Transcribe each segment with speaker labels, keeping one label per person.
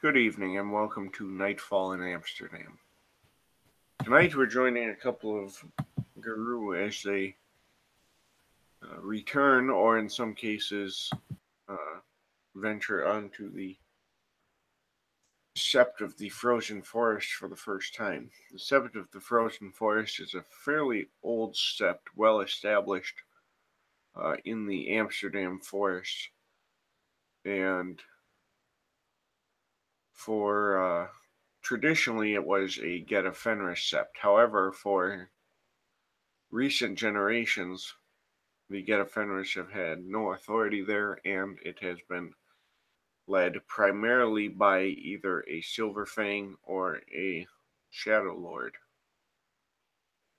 Speaker 1: Good evening and welcome to Nightfall in Amsterdam. Tonight we're joining a couple of Guru as they return, or in some cases, uh, venture onto the Sept of the Frozen Forest for the first time. The Sept of the Frozen Forest is a fairly old sept, well established in the Amsterdam forest, and for traditionally it was a Get a Fenris sept. However, for recent generations, the Get a Fenris have had no authority there, and it has been led primarily by either a Silverfang or a Shadow Lord.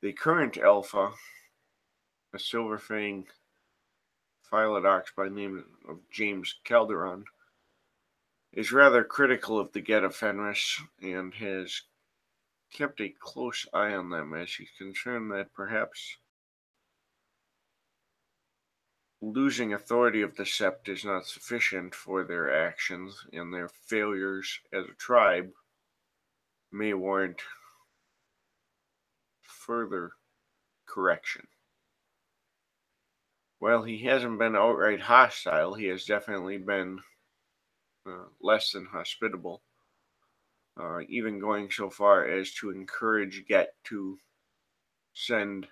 Speaker 1: The current alpha, a Silverfang Philodox by the name of James Calderon, is rather critical of the Get a Fenris and has kept a close eye on them, as he's concerned that perhaps losing authority of the Sept is not sufficient for their actions, and their failures as a tribe may warrant further correction. While he hasn't been outright hostile, he has definitely been less than hospitable, even going so far as to encourage Get to send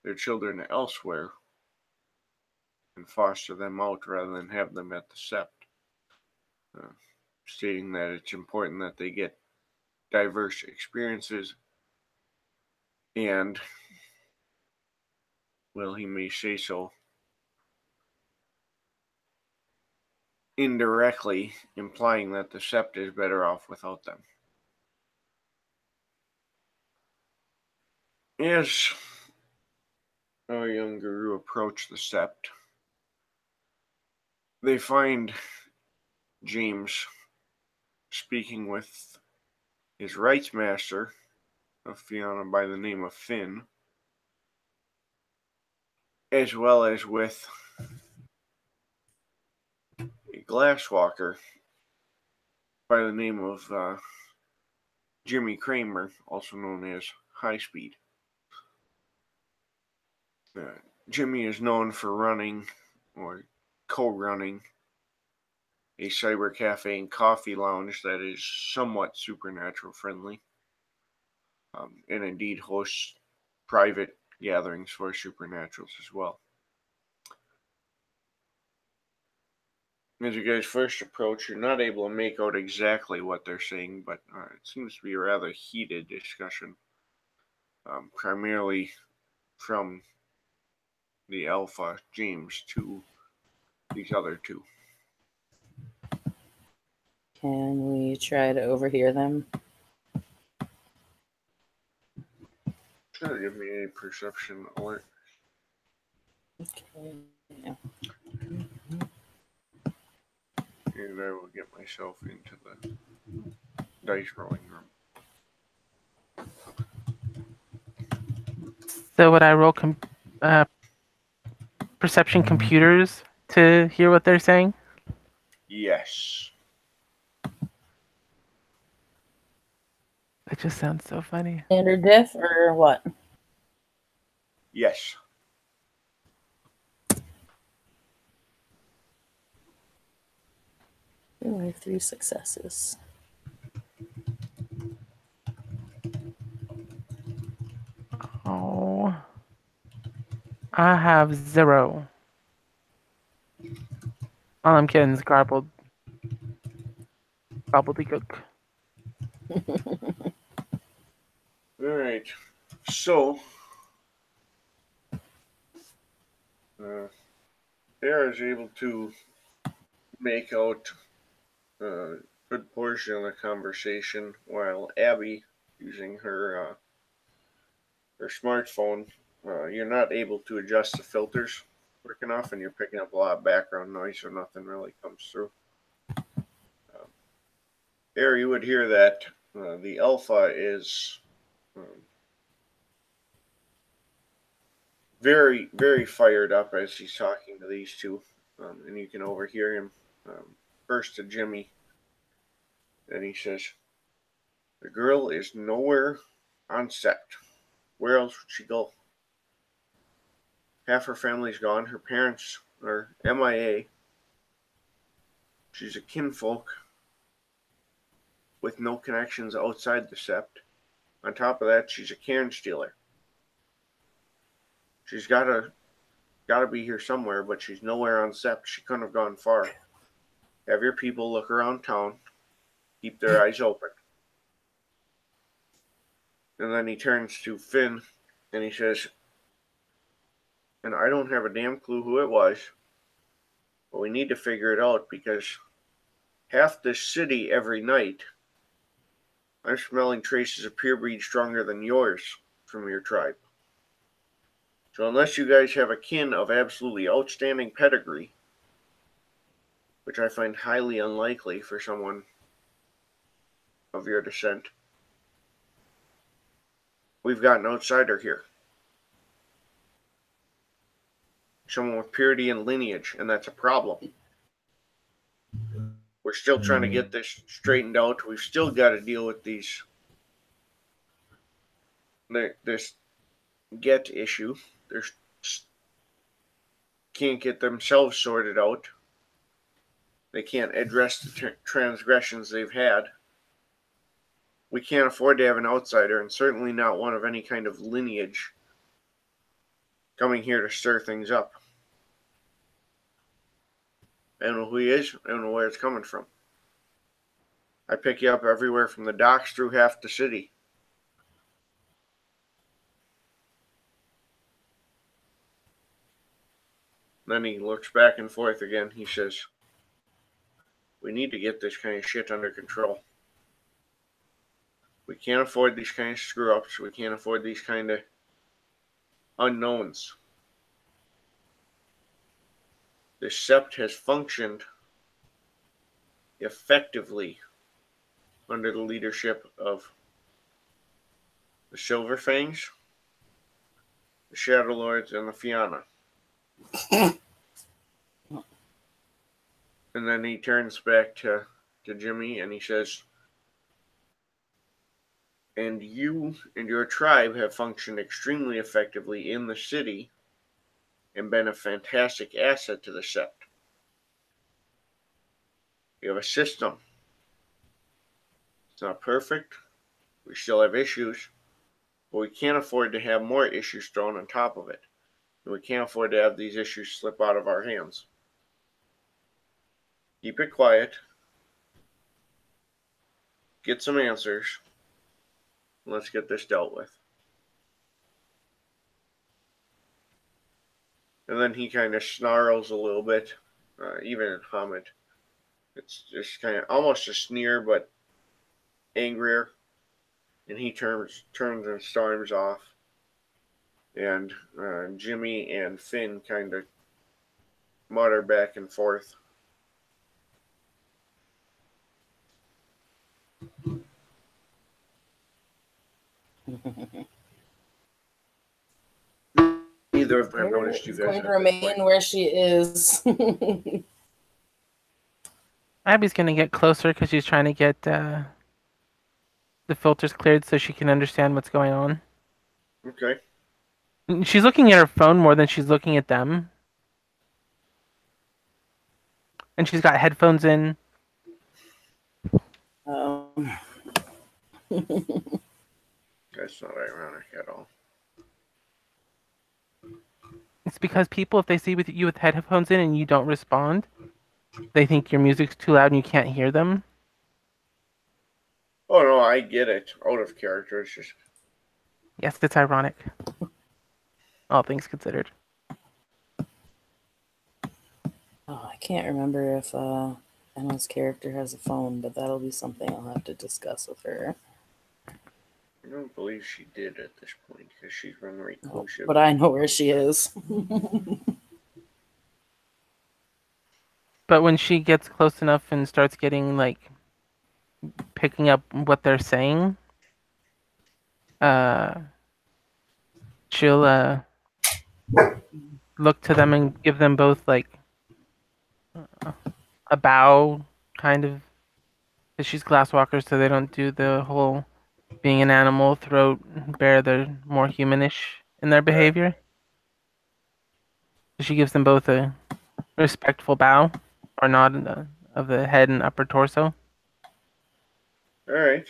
Speaker 1: their children elsewhere and foster them out rather than have them at the Sept, stating that it's important that they get diverse experiences and, well, he may say so, indirectly implying that the Sept is better off without them. As our young Guru approach the Sept, they find James speaking with his rights master, a Fianna by the name of Finn, as well as with a glasswalker by the name of Jimmy Kramer, also known as High Speed. Jimmy is known for running or co-running a cyber cafe and coffee lounge that is somewhat supernatural friendly, and indeed hosts private gatherings for supernaturals as well. As you guys first approach, you're not able to make out exactly what they're saying, but it seems to be a rather heated discussion, primarily from the Alpha, James, to these other two.
Speaker 2: Can we try to overhear them?
Speaker 1: Try to give me a perception alert.
Speaker 2: Okay. Yeah.
Speaker 1: And I will get myself into the dice rolling room.
Speaker 3: So would I roll perception computers to hear what they're saying?
Speaker 1: Yes.
Speaker 3: That just sounds so funny.
Speaker 2: Standard diff or what?
Speaker 1: Yes.
Speaker 2: Ooh, I have 3 successes.
Speaker 3: Oh. I have 0. All I'm kidding is garbled. Gobbledygook.
Speaker 1: Alright. So, Bear is able to make out a good portion of the conversation, while Abby, using her smartphone, you're not able to adjust the filters quick enough, and you're picking up a lot of background noise, so nothing really comes through. There, you would hear that the Alpha is very, very fired up as he's talking to these two, and you can overhear him first to Jimmy, And he says, the girl is nowhere on set. Where else would she go? Half her family's gone. Her parents are MIA. She's a kinfolk with no connections outside the sept. On top of that, she's a cairn stealer. She's gotta be here somewhere, but she's nowhere on sept. She couldn't have gone far. Have your people look around town. Keep their eyes open. And then he turns to Finn and he says, and I don't have a damn clue who it was, but we need to figure it out because half this city every night, I'm smelling traces of pure breed stronger than yours from your tribe. So unless you guys have a kin of absolutely outstanding pedigree, which I find highly unlikely for someone of your descent, we've got an outsider here. Someone with purity and lineage, and that's a problem. We're still trying to get this straightened out. We've still got to deal with this get issue. They can't get themselves sorted out. They can't address the transgressions they've had. We can't afford to have an outsider, and certainly not one of any kind of lineage, coming here to stir things up. I don't know who he is. I don't know where it's coming from. I pick you up everywhere from the docks through half the city. Then he looks back and forth again. He says, we need to get this kind of shit under control. We can't afford these kind of screw-ups. We can't afford these kind of unknowns. The sept has functioned effectively under the leadership of the Silver Fangs, the Shadow Lords, and the Fianna. And then he turns back to Jimmy and he says, and you and your tribe have functioned extremely effectively in the city and been a fantastic asset to the sept. You have a system. It's not perfect. We still have issues, but we can't afford to have more issues thrown on top of it. And we can't afford to have these issues slip out of our hands. Keep it quiet. Get some answers. And let's get this dealt with. And then he kind of snarls a little bit, even in Hamid. It's just kind of almost a sneer, but angrier. And he turns and storms off. And Jimmy and Finn kind of mutter back and forth. Neither of them noticed you guys.
Speaker 2: Going to remain where she is.
Speaker 3: Abby's gonna get closer because she's trying to get the filters cleared so she can understand what's going on.
Speaker 1: Okay.
Speaker 3: She's looking at her phone more than she's looking at them. And she's got headphones in.
Speaker 1: That's not ironic at all.
Speaker 3: It's because people, if they see you with headphones in and you don't respond, they think your music's too loud and you can't hear them.
Speaker 1: Oh no, I get it. Out of character, it's just...
Speaker 3: Yes, it's ironic. All things considered.
Speaker 2: I can't remember if Emma's character has a phone, but that'll be something I'll have to discuss with her.
Speaker 1: I don't believe she did at this point because she's been reclusive.
Speaker 2: But I know where she is.
Speaker 3: But when she gets close enough and starts getting, like, picking up what they're saying, she'll look to them and give them both, like, a bow, kind of, 'Cause she's glasswalker, so they don't do the whole being an animal throat bear. They're more humanish in their
Speaker 1: Right.
Speaker 3: behavior. She gives them both a respectful bow or nod of the head and upper torso.
Speaker 1: All right.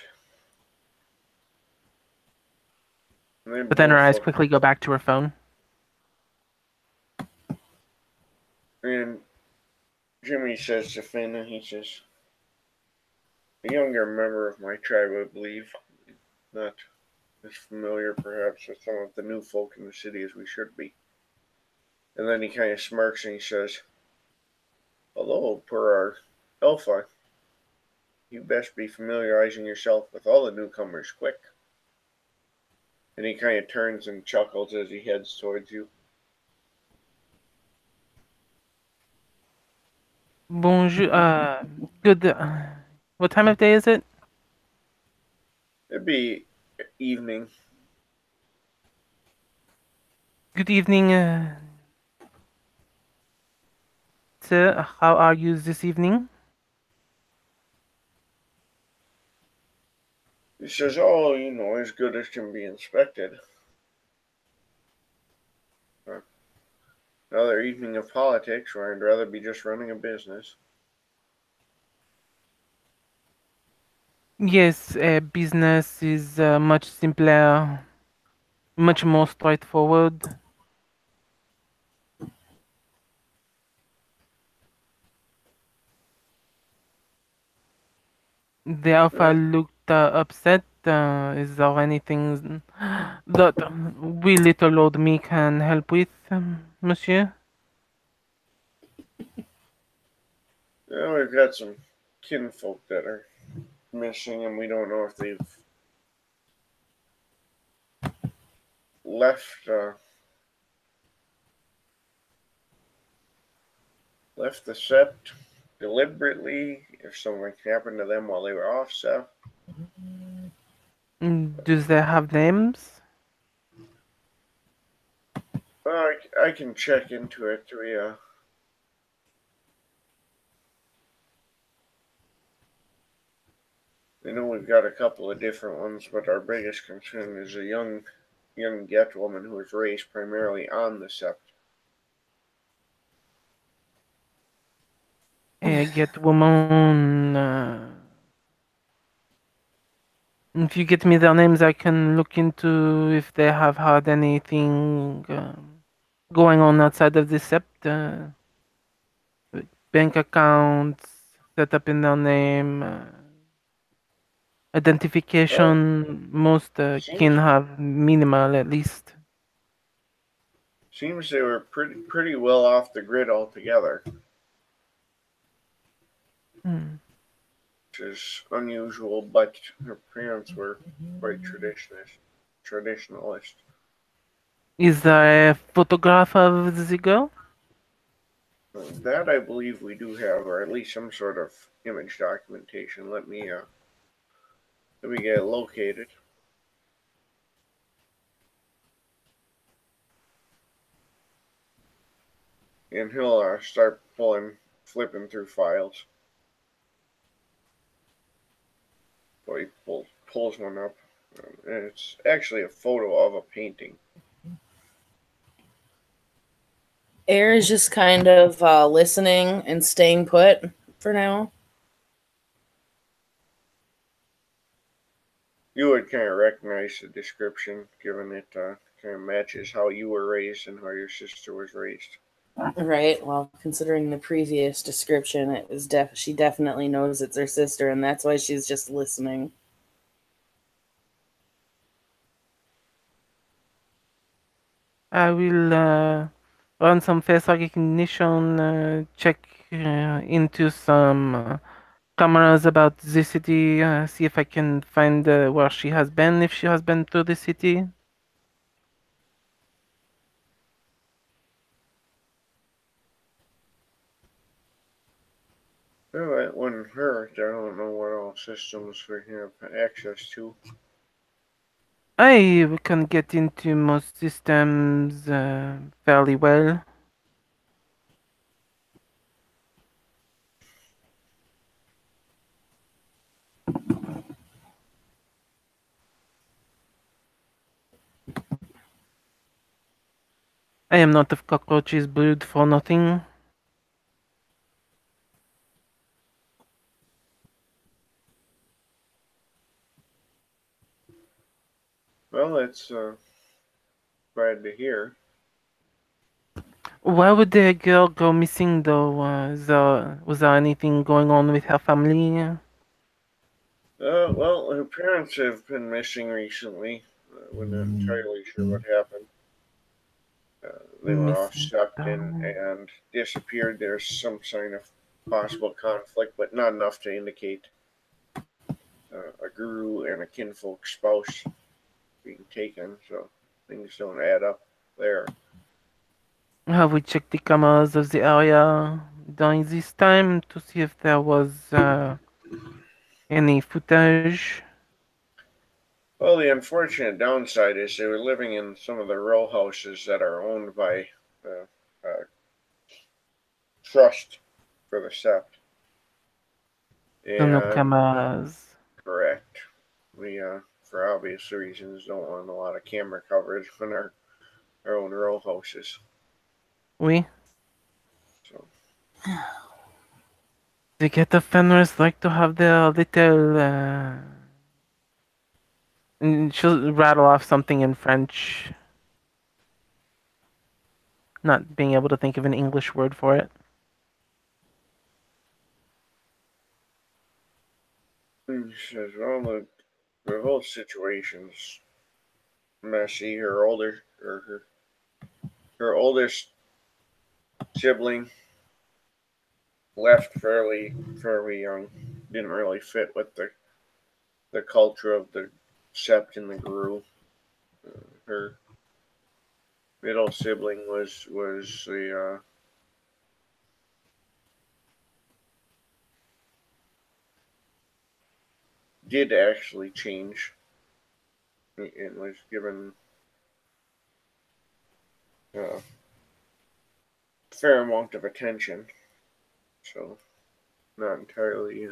Speaker 1: And they
Speaker 3: But then her
Speaker 1: both
Speaker 3: eyes
Speaker 1: look.
Speaker 3: quickly go back to her phone.
Speaker 1: And Jimmy says to Finn, and he says, "A younger member of my tribe, I believe, not as familiar perhaps with some of the new folk in the city as we should be." And then he kind of smirks and he says, "Although, per our Alpha, you best be familiarizing yourself with all the newcomers quick." And he kind of turns and chuckles as he heads towards you.
Speaker 3: Bonjour. Good. What time of day is it?
Speaker 1: It'd be evening.
Speaker 3: Good evening, sir. How are you this evening?
Speaker 1: He says, "Oh, as good as can be inspected. Another evening of politics where I'd rather be just running a business."
Speaker 3: Yes, business is much simpler, much more straightforward. The alpha looked upset. Is there anything that we little old me can help with, monsieur?
Speaker 1: We've got some kinfolk that are missing, and we don't know if they've left left the sept deliberately. If something happened to them while they were off sept.
Speaker 3: Do they have names?
Speaker 1: I can check into it. I know we've got a couple of different ones, but our biggest concern is a young Get woman who was raised primarily on the sept.
Speaker 3: Get woman. If you get me their names, I can look into if they have had anything going on outside of the sept. Bank accounts set up in their name.
Speaker 1: Well,
Speaker 3: Identification, most kin
Speaker 1: seems
Speaker 3: have minimal at least.
Speaker 1: seems they were pretty well off the grid altogether,
Speaker 3: Hmm.
Speaker 1: which is unusual. But her parents were quite traditionalist.
Speaker 3: Is there a photograph of the girl?
Speaker 1: That I believe we do have, or at least some sort of image documentation. Let me get it located. And he'll start flipping through files. So he pulls one up, and it's actually a photo of a painting.
Speaker 2: Air is just kind of listening and staying put for now.
Speaker 1: You would kind of recognize the description, given it kind of matches how you were raised and how your sister was raised.
Speaker 2: Right. Well, considering the previous description, it was she definitely knows it's her sister, and that's why she's just listening.
Speaker 3: I will run some face recognition, check into some cameras about the city, see if I can find where she has been, if she has been to the city.
Speaker 1: Well, that wouldn't hurt. I don't know what all systems we have access to.
Speaker 3: I can get into most systems fairly well. I am not of cockroaches brood for nothing.
Speaker 1: Well, it's glad to hear.
Speaker 3: Why would the girl go missing though? Was there anything going on with her family?
Speaker 1: Well, her parents have been missing recently. We're not entirely sure what happened. They were off
Speaker 3: Missing
Speaker 1: Septon
Speaker 3: down.
Speaker 1: and disappeared. There's some sign of possible conflict, but not enough to indicate a guru and a kinfolk spouse being taken, so things don't add up there.
Speaker 3: Have we checked the cameras of the area during this time to see if there was any footage?
Speaker 1: Well, the unfortunate downside is they were living in some of the row houses that are owned by the trust for the sept.
Speaker 3: So no
Speaker 1: And
Speaker 3: cameras.
Speaker 1: correct, we, for obvious reasons, don't want a lot of camera coverage on our own row houses.
Speaker 3: Oui.
Speaker 1: So,
Speaker 3: The ghetto fenners like to have their little. And she'll rattle off something in French, not being able to think of an English word for it.
Speaker 1: he says, well, the whole situation's messy. Her oldest sibling left fairly young. Didn't really fit with the culture of the sept and the guru. Her middle sibling was the did actually change and was given a fair amount of attention. So not entirely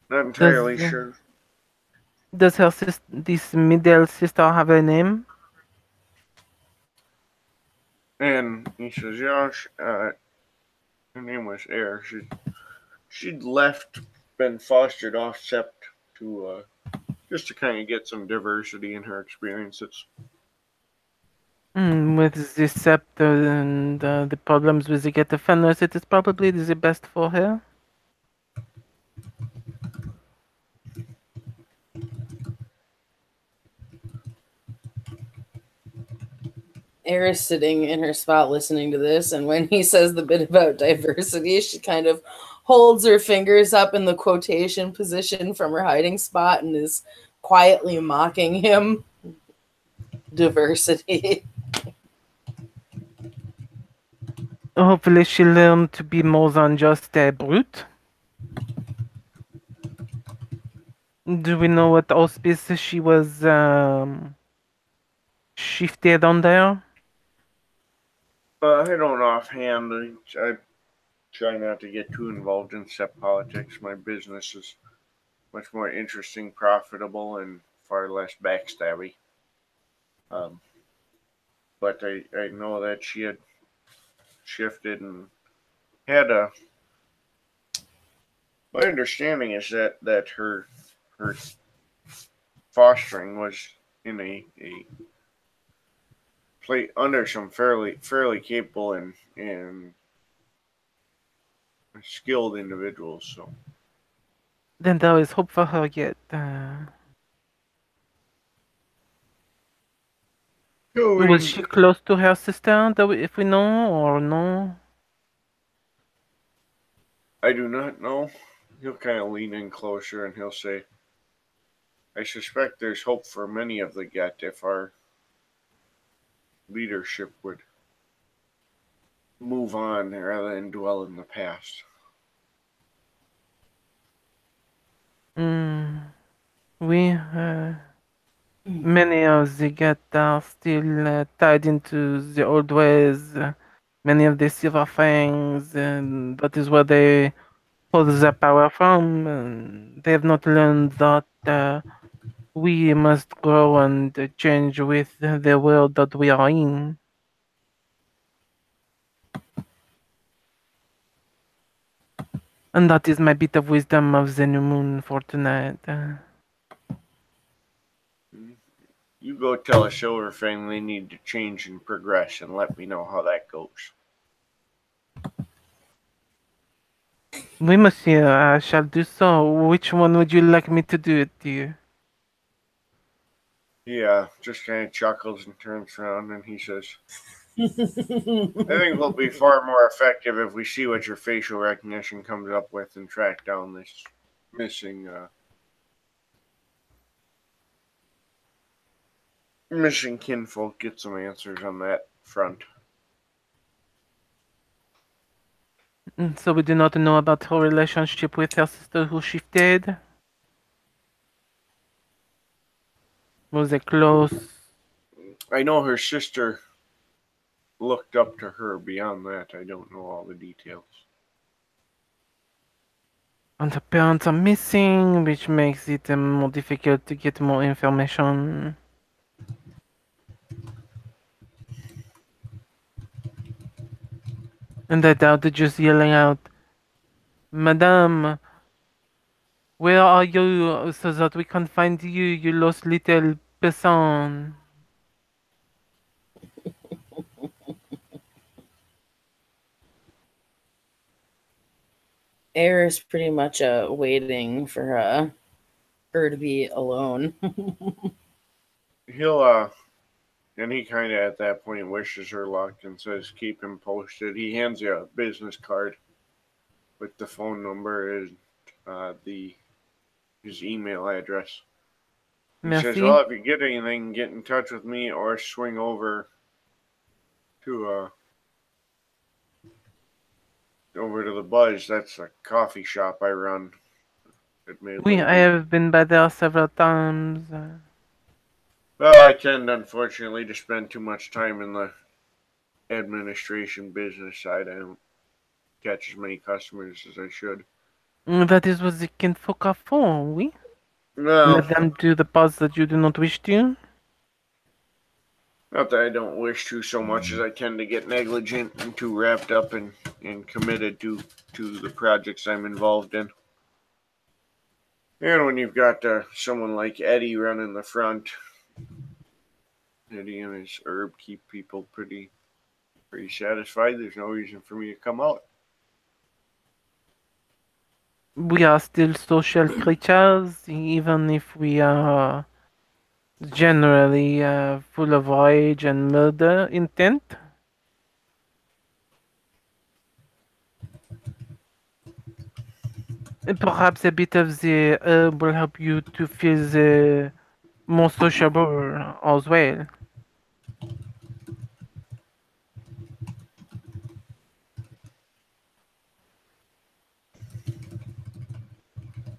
Speaker 1: not entirely
Speaker 3: Does
Speaker 1: sure.
Speaker 3: does this middle sister have a name?
Speaker 1: And he says, yeah, her name was Air. She'd left, been fostered off sept to just to kind of get some diversity in her experiences.
Speaker 3: With the scepter and the problems with the ghetto fenners, it is probably the best for her.
Speaker 2: Eris sitting in her spot listening to this, and when he says the bit about diversity, she kind of holds her fingers up in the quotation position from her hiding spot and is quietly mocking him. Diversity.
Speaker 3: Hopefully, she'll learn to be more than just a brute. Do we know what auspice she was shifted on there?
Speaker 1: I don't offhand. I try not to get too involved in sept politics. My business is much more interesting, profitable, and far less backstabby. Um, but I know that she had shifted and had a. My understanding is that her fostering was in a play under some fairly capable and skilled individuals. So
Speaker 3: Then there is hope for her yet. Was she close to her sister, if we know, or no?
Speaker 1: I do not know. He'll kind of lean in closer and he'll say, I suspect there's hope for many of the Get if our leadership would move on rather than dwell in the past.
Speaker 3: Mm, we, many of the Get are still tied into the old ways. Many of the silver fangs, and that is where they pull their power from. And they have not learned that. We must grow and change with the world that we are in. And that is my bit of wisdom of the new moon for tonight.
Speaker 1: You go tell a Silver Fang they need to change and progress and let me know how that goes.
Speaker 3: Oui, monsieur, I shall do so. Which one would you like me to do it to you?
Speaker 1: He just kind of chuckles and turns around and he says, I think it'll be far more effective if we see what your facial recognition comes up with and track down this missing kinfolk, get some answers on that front.
Speaker 3: So we do not know about her relationship with her sister who shifted? Was it close?
Speaker 1: I know her sister looked up to her. Beyond that, I don't know all the details.
Speaker 3: And the parents are missing, which makes it more difficult to get more information. And I doubt that just yelling out, Madame, where are you so that we can find you, you lost little person?
Speaker 2: Air is pretty much waiting for her to be alone.
Speaker 1: He'll and he kind of at that point wishes her luck and says, "Keep him posted." He hands you a business card with the phone number and the his email address. He says,
Speaker 3: Merci.
Speaker 1: "Well, if you get anything, get in touch with me or swing to over to the Buzz. That's a coffee shop I run.
Speaker 3: Oui, I
Speaker 1: Admittedly,
Speaker 3: have been by there several times.
Speaker 1: well, I tend, unfortunately, to spend too much time in the administration business side. I don't catch as many customers as I should.
Speaker 3: That is what the kinfolk are for, oui?
Speaker 1: No,
Speaker 3: Let them do the parts that you do not wish to.
Speaker 1: not that I don't wish to so much as I tend to get negligent and too wrapped up and committed to the projects I'm involved in. And when you've got someone like Eddie running the front, Eddie and his herb keep people pretty satisfied. There's no reason for me to come out.
Speaker 3: We are still social creatures, even if we are generally full of rage and murder intent. And perhaps a bit of the herb will help you to feel the more sociable as well.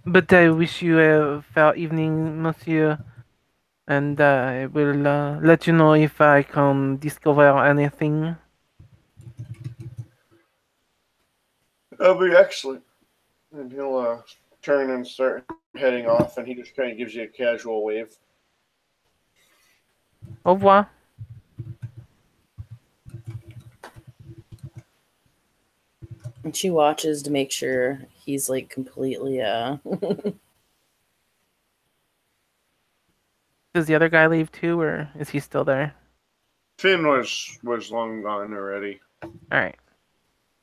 Speaker 3: But I wish you a fair evening, monsieur, and I will let you know if I can discover anything.
Speaker 1: That'll be excellent. And he'll turn and start heading off, and he just kind of gives you a casual wave.
Speaker 3: Au revoir.
Speaker 2: And she watches to make sure he's like completely
Speaker 3: Does the other guy leave too, or is he still there?
Speaker 1: Finn was long gone already,
Speaker 3: All right.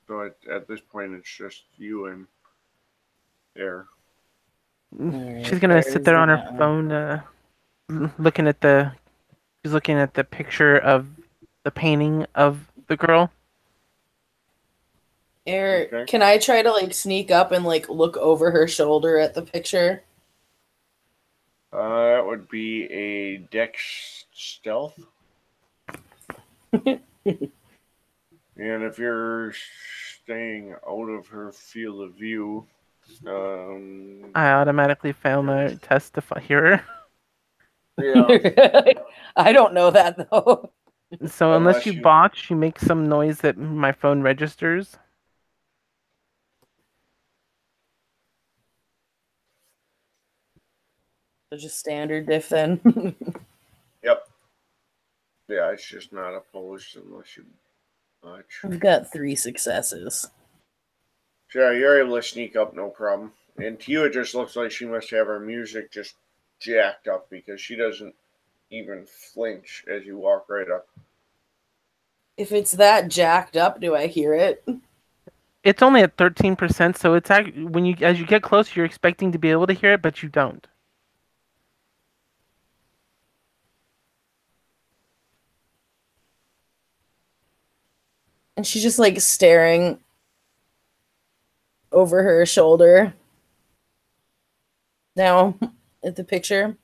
Speaker 1: so at this point it's just you and Air.
Speaker 2: Alright,
Speaker 3: She's gonna sit
Speaker 2: there's
Speaker 3: there on her
Speaker 2: that one.
Speaker 3: phone, looking at the. She's looking at the picture of the painting of the girl.
Speaker 2: Air,
Speaker 1: Okay.
Speaker 2: can I try to like sneak up and like look over her shoulder at the picture?
Speaker 1: That would be a Dex stealth. And if you're staying out of her field of view,
Speaker 3: I automatically fail my test to hear her.
Speaker 1: yeah,
Speaker 2: I don't know that though.
Speaker 3: So unless
Speaker 1: unless
Speaker 3: you
Speaker 1: you,
Speaker 3: botch, you make some noise that my phone registers.
Speaker 2: So just standard diff then.
Speaker 1: Yep. Yeah, it's just not opposed unless you much.
Speaker 2: We've got 3 successes.
Speaker 1: So yeah, you're able to sneak up, no problem. And to you, it just looks like she must have her music just jacked up because she doesn't even flinch as you walk right up.
Speaker 2: If it's that jacked up, do I hear it?
Speaker 3: It's only at 13%, so it's when you as you get closer, you're expecting to be able to hear it, but you don't.
Speaker 2: And she's just like staring over her shoulder now at the picture.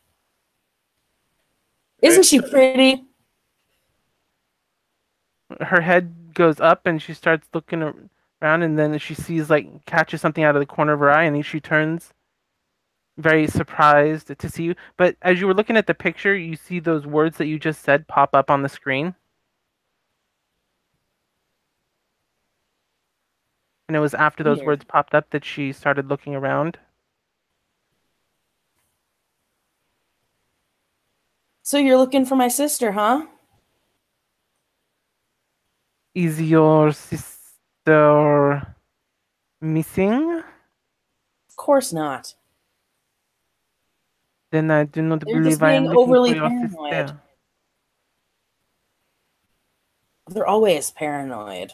Speaker 2: Isn't she pretty?
Speaker 3: Her head goes up and she starts looking around, and then she sees catches something out of the corner of her eye, and then she turns very surprised to see you. But as you were looking at the picture, you see those words that you just said pop up on the screen. And it was after those
Speaker 2: Weird.
Speaker 3: words popped up that she started looking around.
Speaker 2: So you're looking for my sister, huh?
Speaker 3: Is your sister missing?
Speaker 2: Of course not.
Speaker 3: Then I do not
Speaker 2: They're just
Speaker 3: believe I am
Speaker 2: being
Speaker 3: looking for
Speaker 2: overly
Speaker 3: your
Speaker 2: paranoid.
Speaker 3: sister.
Speaker 2: They're always paranoid.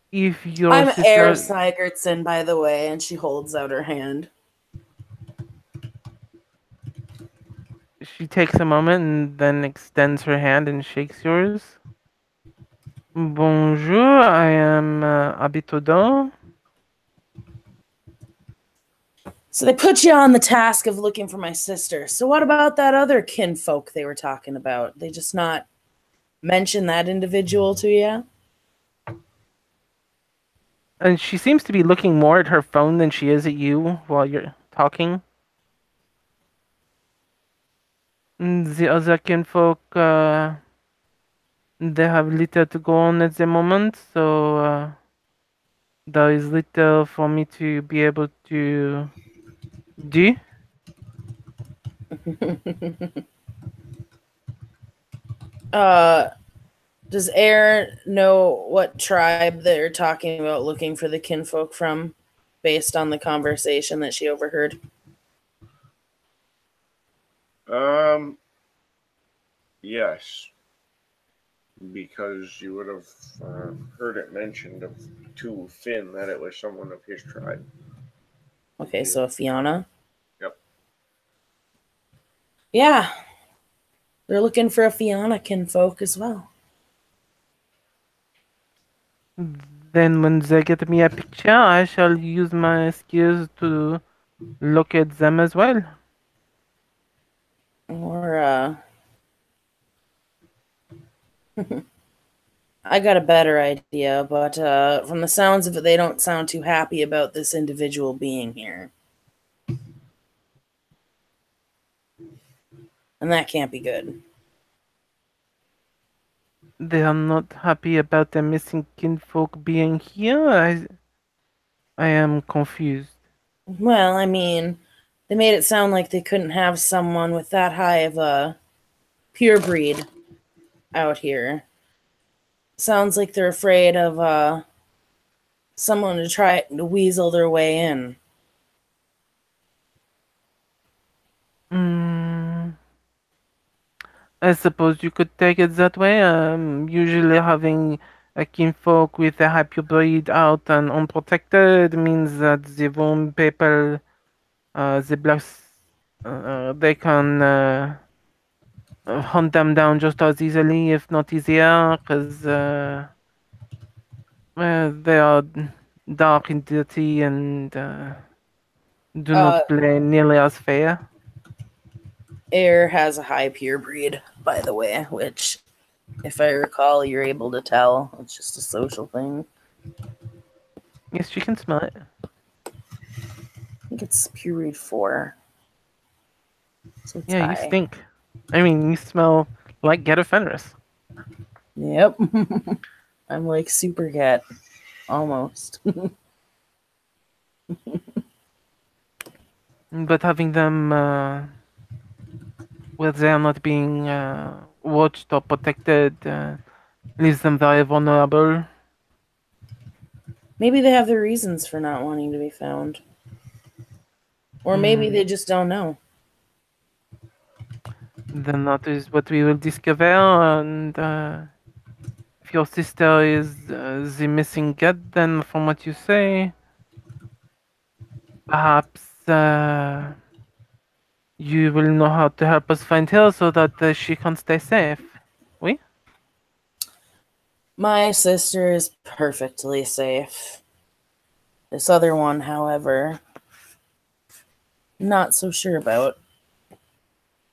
Speaker 3: If your
Speaker 2: I'm Air
Speaker 3: sister...
Speaker 2: Sigertson, by the way, and she holds out her hand.
Speaker 3: She takes a moment and then extends her hand and shakes yours. Bonjour, I am Abitodo.
Speaker 2: So they put you on the task of looking for my sister. So what about that other kinfolk they were talking about? They just not mention that individual to you?
Speaker 3: And she seems to be looking more at her phone than she is at you while you're talking. The other kinfolk, they have little to go on at the moment, so there is little for me to be able to do.
Speaker 2: Does Air know what tribe they're talking about looking for the kinfolk from based on the conversation that she overheard?
Speaker 1: Yes, because you would have heard it mentioned to Finn that it was someone of his tribe.
Speaker 2: Okay, so Fiona.
Speaker 1: Yep.
Speaker 2: Yeah. They're looking for a Fiona kinfolk as well.
Speaker 3: Then when they get me a picture, I shall use my skills to locate them as well.
Speaker 2: Or, I got a better idea, but from the sounds of it, they don't sound too happy about this individual being here. And that can't be good.
Speaker 3: They are not happy about the missing kinfolk being here. I am confused.
Speaker 2: Well, I mean, they made it sound like they couldn't have someone with that high of a pure breed out here. Sounds like they're afraid of someone to try to weasel their way in.
Speaker 3: I suppose you could take it that way. Usually having a kinfolk with a happy breed out and unprotected means that the wrong people, the blacks, they can hunt them down just as easily, if not easier, because well, they are dark and dirty and do
Speaker 2: Uh,
Speaker 3: not play nearly as fair.
Speaker 2: Air has a high pure breed, by the way, which, if I recall, you're able to tell. It's just a social thing.
Speaker 3: Yes, you can smell it.
Speaker 2: I think it's pure breed 4. So it's
Speaker 3: Yeah, you
Speaker 2: high.
Speaker 3: stink. I mean, you smell like Get a Fenris.
Speaker 2: Yep. I'm like super cat. Almost.
Speaker 3: But having them where they are not being watched or protected leaves them very vulnerable.
Speaker 2: Maybe they have their reasons for not wanting to be found. Or maybe they just don't know.
Speaker 3: Then that is what we will discover, and if your sister is the missing cat, then from what you say, perhaps you will know how to help us find her so that she can stay safe. Oui?
Speaker 2: My sister is perfectly safe. This other one, however, not so sure about.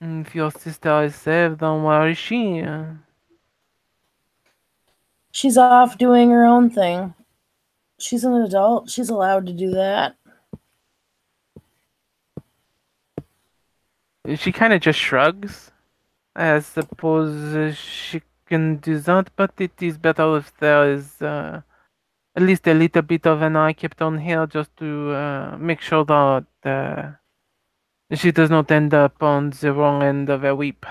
Speaker 3: If your sister is safe, then where is she?
Speaker 2: She's off doing her own thing. She's an adult. She's allowed to do that.
Speaker 3: She kind of just shrugs. I suppose she can do that, but it is better if there is at least a little bit of an eye kept on here just to make sure that she does not end up on the wrong end of a whip.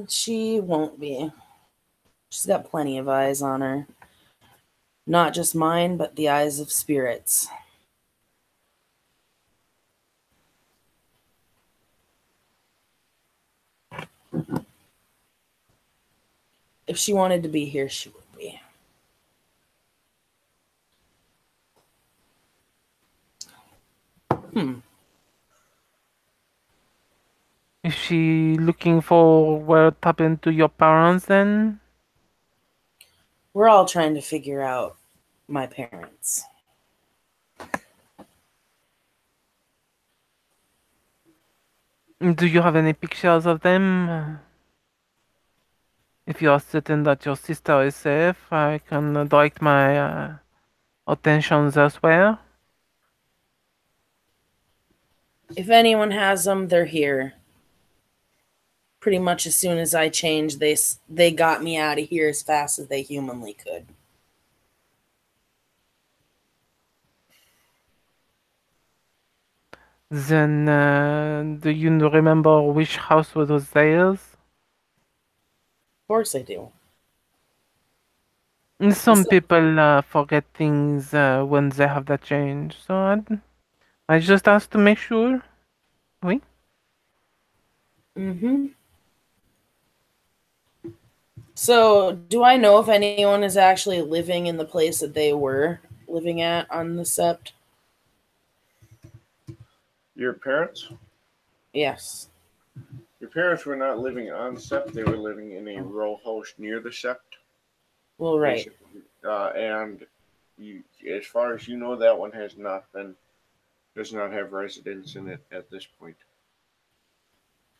Speaker 2: She won't be. She's got plenty of eyes on her. Not just mine, but the eyes of spirits. If she wanted to be here, she would be.
Speaker 3: Is she looking for what happened to your parents then?
Speaker 2: We're all trying to figure out my parents.
Speaker 3: Do you have any pictures of them? If you are certain that your sister is safe, I can direct my attentions elsewhere.
Speaker 2: If anyone has them, they're here. Pretty much as soon as I changed, they got me out of here as fast as they humanly could.
Speaker 3: Then, do you remember which house was theirs?
Speaker 2: Of course I do.
Speaker 3: Some people forget things when they have that change, so I just asked to make sure. Oui.
Speaker 2: So, do I know if anyone is actually living in the place that they were living at on the sept?
Speaker 1: Your parents?
Speaker 2: Yes.
Speaker 1: Your parents were not living on Sept, they were living in a row house near the Sept.
Speaker 2: Well, right.
Speaker 1: And as far as you know, that one does not have residents in it at this point.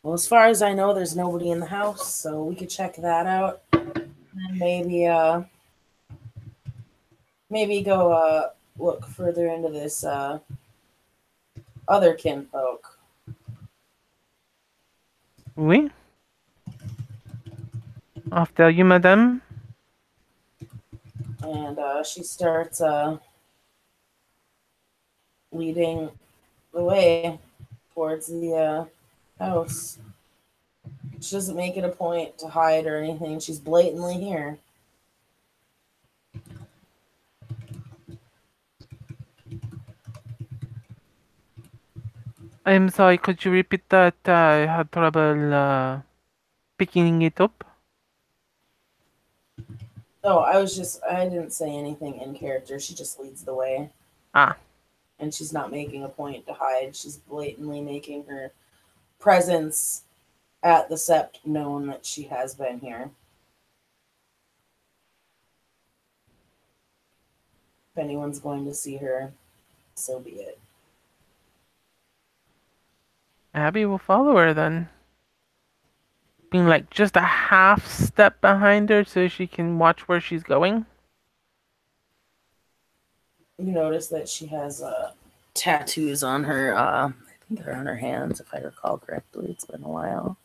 Speaker 2: Well, as far as I know, there's nobody in the house, so we could check that out. And maybe go look further into this other kinfolk.
Speaker 3: Oui. After you, madame.
Speaker 2: And she starts leading the way towards the house. She doesn't make it a point to hide or anything. She's blatantly here.
Speaker 3: I'm sorry, could you repeat that? I had trouble picking it up.
Speaker 2: Oh, I didn't say anything in character. She just leads the way.
Speaker 3: Ah.
Speaker 2: And she's not making a point to hide. She's blatantly making her presence at the sept known that she has been here. If anyone's going to see her, so be it.
Speaker 3: Abby will follow her then. Being like just a half step behind her so she can watch where she's going.
Speaker 2: You notice that she has tattoos on her. I think they're on her hands, if I recall correctly. It's been a while.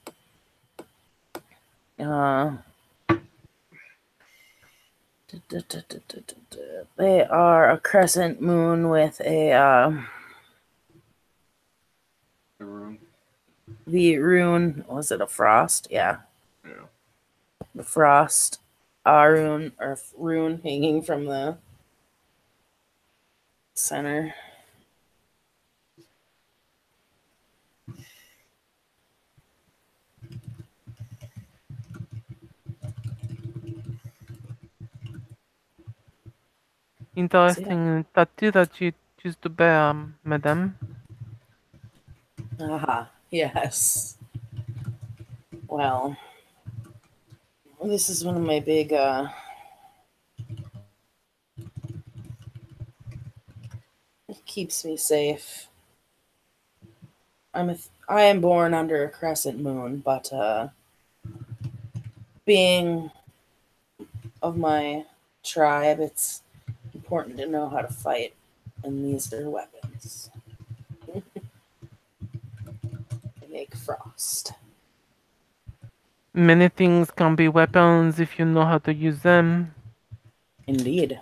Speaker 2: They are a crescent moon with
Speaker 1: The room.
Speaker 2: the rune. Was it a frost? Yeah,
Speaker 1: Yeah.
Speaker 2: the frost rune or rune hanging from the center.
Speaker 3: Interesting tattoo that you choose to bear, madam.
Speaker 2: Aha, yes. Well, this is one of my big it keeps me safe. I am born under a crescent moon, but being of my tribe, it's important to know how to fight, and these are weapons. They make frost.
Speaker 3: Many things can be weapons if you know how to use them.
Speaker 2: Indeed.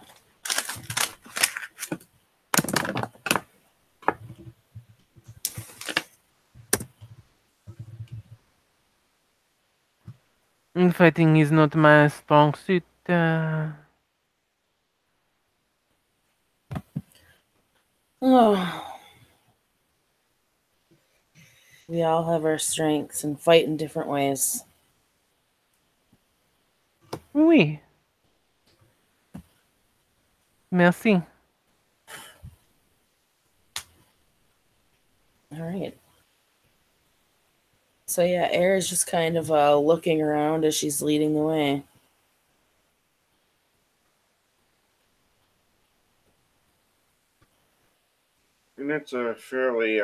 Speaker 3: Fighting is not my strong suit.
Speaker 2: Oh, we all have our strengths and fight in different ways.
Speaker 3: Oui, merci.
Speaker 2: All right. So yeah, Air is just kind of looking around as she's leading the way.
Speaker 1: And it's a fairly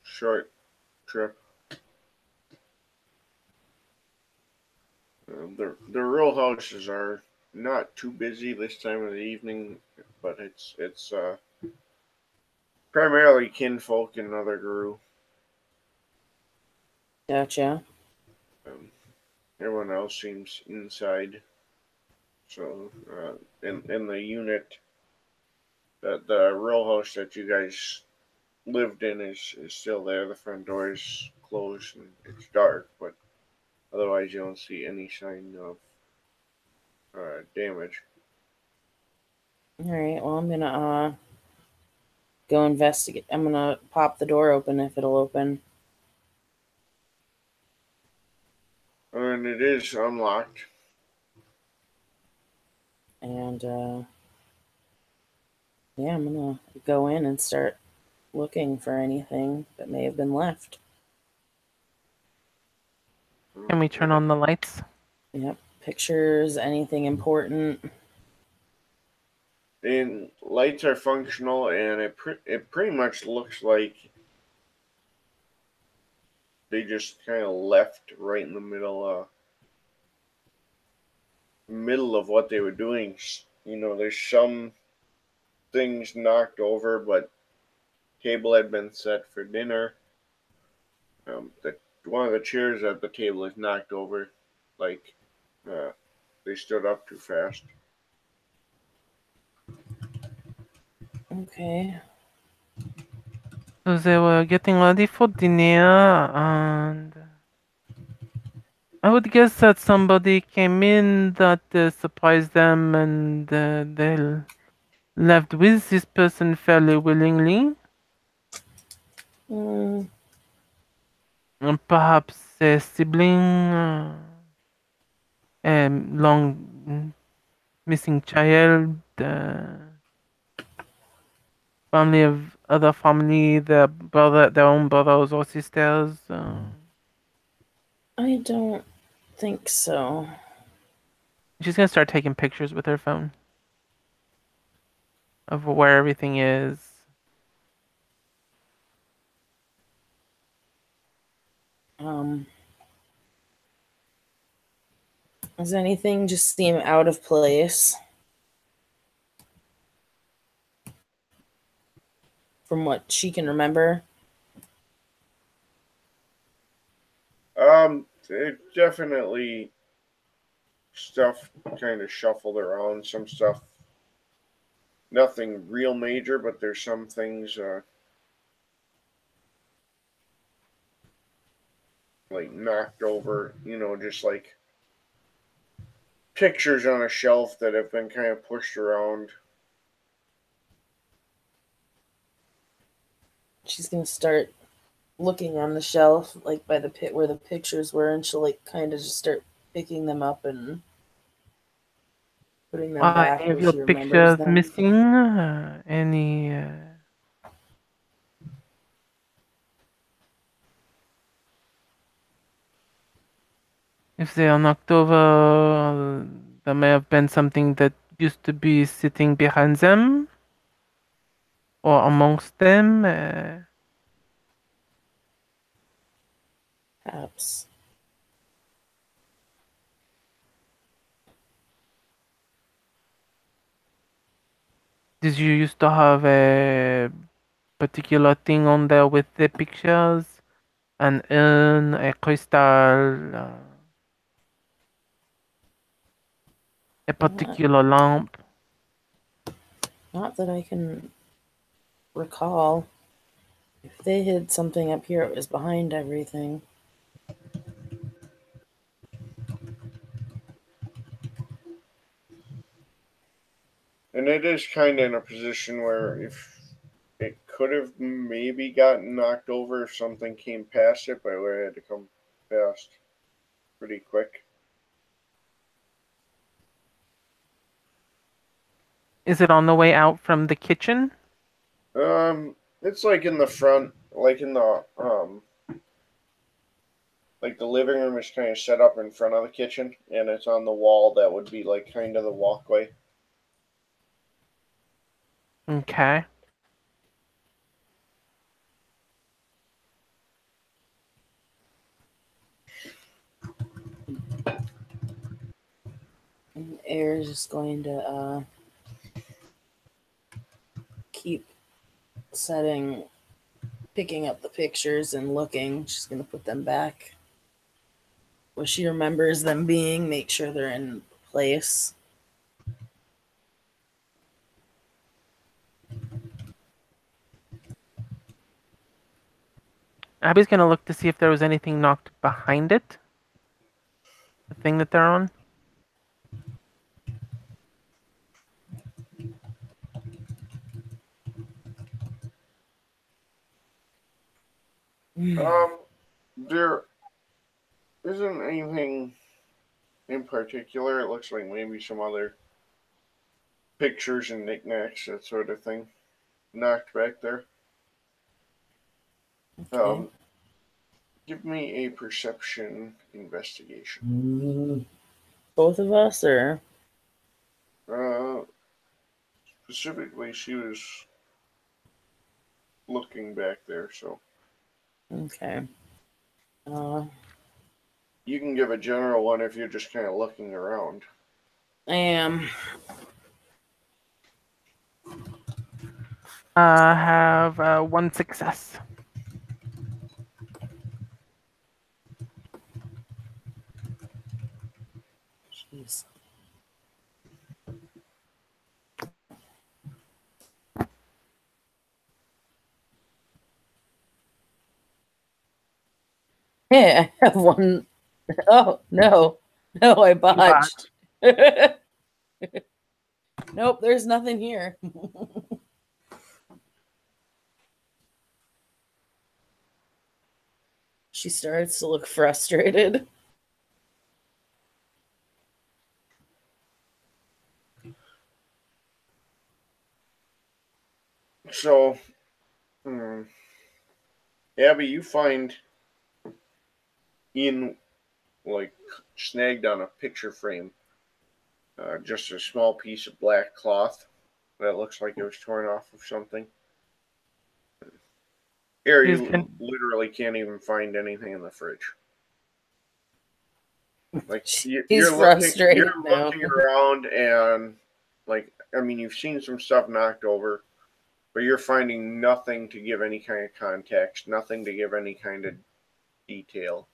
Speaker 1: short trip. The row houses are not too busy this time of the evening, but it's primarily kinfolk and other Guru.
Speaker 2: Gotcha.
Speaker 1: Um, Everyone else seems inside. So in the unit, the row house that you guys lived in is still there. The front door is closed and it's dark, but otherwise you don't see any sign of damage.
Speaker 2: All right. Well, I'm gonna go investigate. I'm gonna pop the door open if it'll open.
Speaker 1: And it is unlocked.
Speaker 2: And yeah, I'm gonna go in and start looking for anything that may have been left.
Speaker 3: Can we turn on the lights?
Speaker 2: Yep. Pictures, anything important.
Speaker 1: And lights are functional, and it pretty much looks like they just kind of left right in the middle of what they were doing. You know, there's some things knocked over, but table had been set for dinner. One of the chairs at the table is knocked over, like uh, they stood up too fast.
Speaker 2: Okay.
Speaker 3: So they were getting ready for dinner, and I would guess that somebody came in that surprised them, and they left with this person fairly willingly.
Speaker 2: Mm,
Speaker 3: And perhaps a sibling, a long missing child, family of other family, their own brothers or sisters.
Speaker 2: I don't think so.
Speaker 3: She's gonna start taking pictures with her phone of where everything is.
Speaker 2: Um, does anything just seem out of place from what she can remember?
Speaker 1: It definitely stuff kind of shuffled around. Some stuff, nothing real major, but there's some things like knocked over, just like pictures on a shelf that have been kind of pushed around.
Speaker 2: She's gonna start looking on the shelf, like by the pit where the pictures were, and she'll like kind of just start picking them up and putting them back
Speaker 3: Any of
Speaker 2: where
Speaker 3: your
Speaker 2: she remembers
Speaker 3: pictures
Speaker 2: them.
Speaker 3: missing? Any? If they are knocked over, there may have been something that used to be sitting behind them or amongst them.
Speaker 2: Perhaps.
Speaker 3: Did you used to have a particular thing on there with the pictures? An urn, a crystal, a
Speaker 2: Not,
Speaker 3: particular lamp?
Speaker 2: not that I can recall. If they hid something up here, it was behind everything.
Speaker 1: And it is kind of in a position where if it could have maybe gotten knocked over if something came past it, but it would have had to come past pretty quick.
Speaker 3: Is it on the way out from the kitchen?
Speaker 1: It's like in the front, like in the like the living room is kind of set up in front of the kitchen, and it's on the wall that would be like kind of the walkway.
Speaker 3: Okay.
Speaker 2: And Air is just going to keep picking up the pictures and looking. She's going to put them back where she remembers them being, make sure they're in place.
Speaker 3: Abby's gonna look to see if there was anything knocked behind it. The thing that they're on.
Speaker 1: There isn't anything in particular. It looks like maybe some other pictures and knickknacks, that sort of thing, knocked back there.
Speaker 2: Okay.
Speaker 1: Give me a perception investigation.
Speaker 2: Both of us, or
Speaker 1: Uh, Specifically, she was looking back there, so
Speaker 2: okay. Uh,
Speaker 1: you can give a general one if you're just kind of looking around.
Speaker 2: I am.
Speaker 3: Have one success.
Speaker 2: Jeez. Hey, I have one. Oh, no. No, I botched. Nope, there's nothing here. She starts to look frustrated.
Speaker 1: So, Abby, you find in like snagged on a picture frame just a small piece of black cloth that looks like it was torn off of something. Here, you literally can't even find anything in the fridge. Like
Speaker 2: He's frustrated
Speaker 1: you're
Speaker 2: now.
Speaker 1: looking around, and like I mean, you've seen some stuff knocked over, but you're finding nothing to give any kind of context, nothing to give any kind of detail.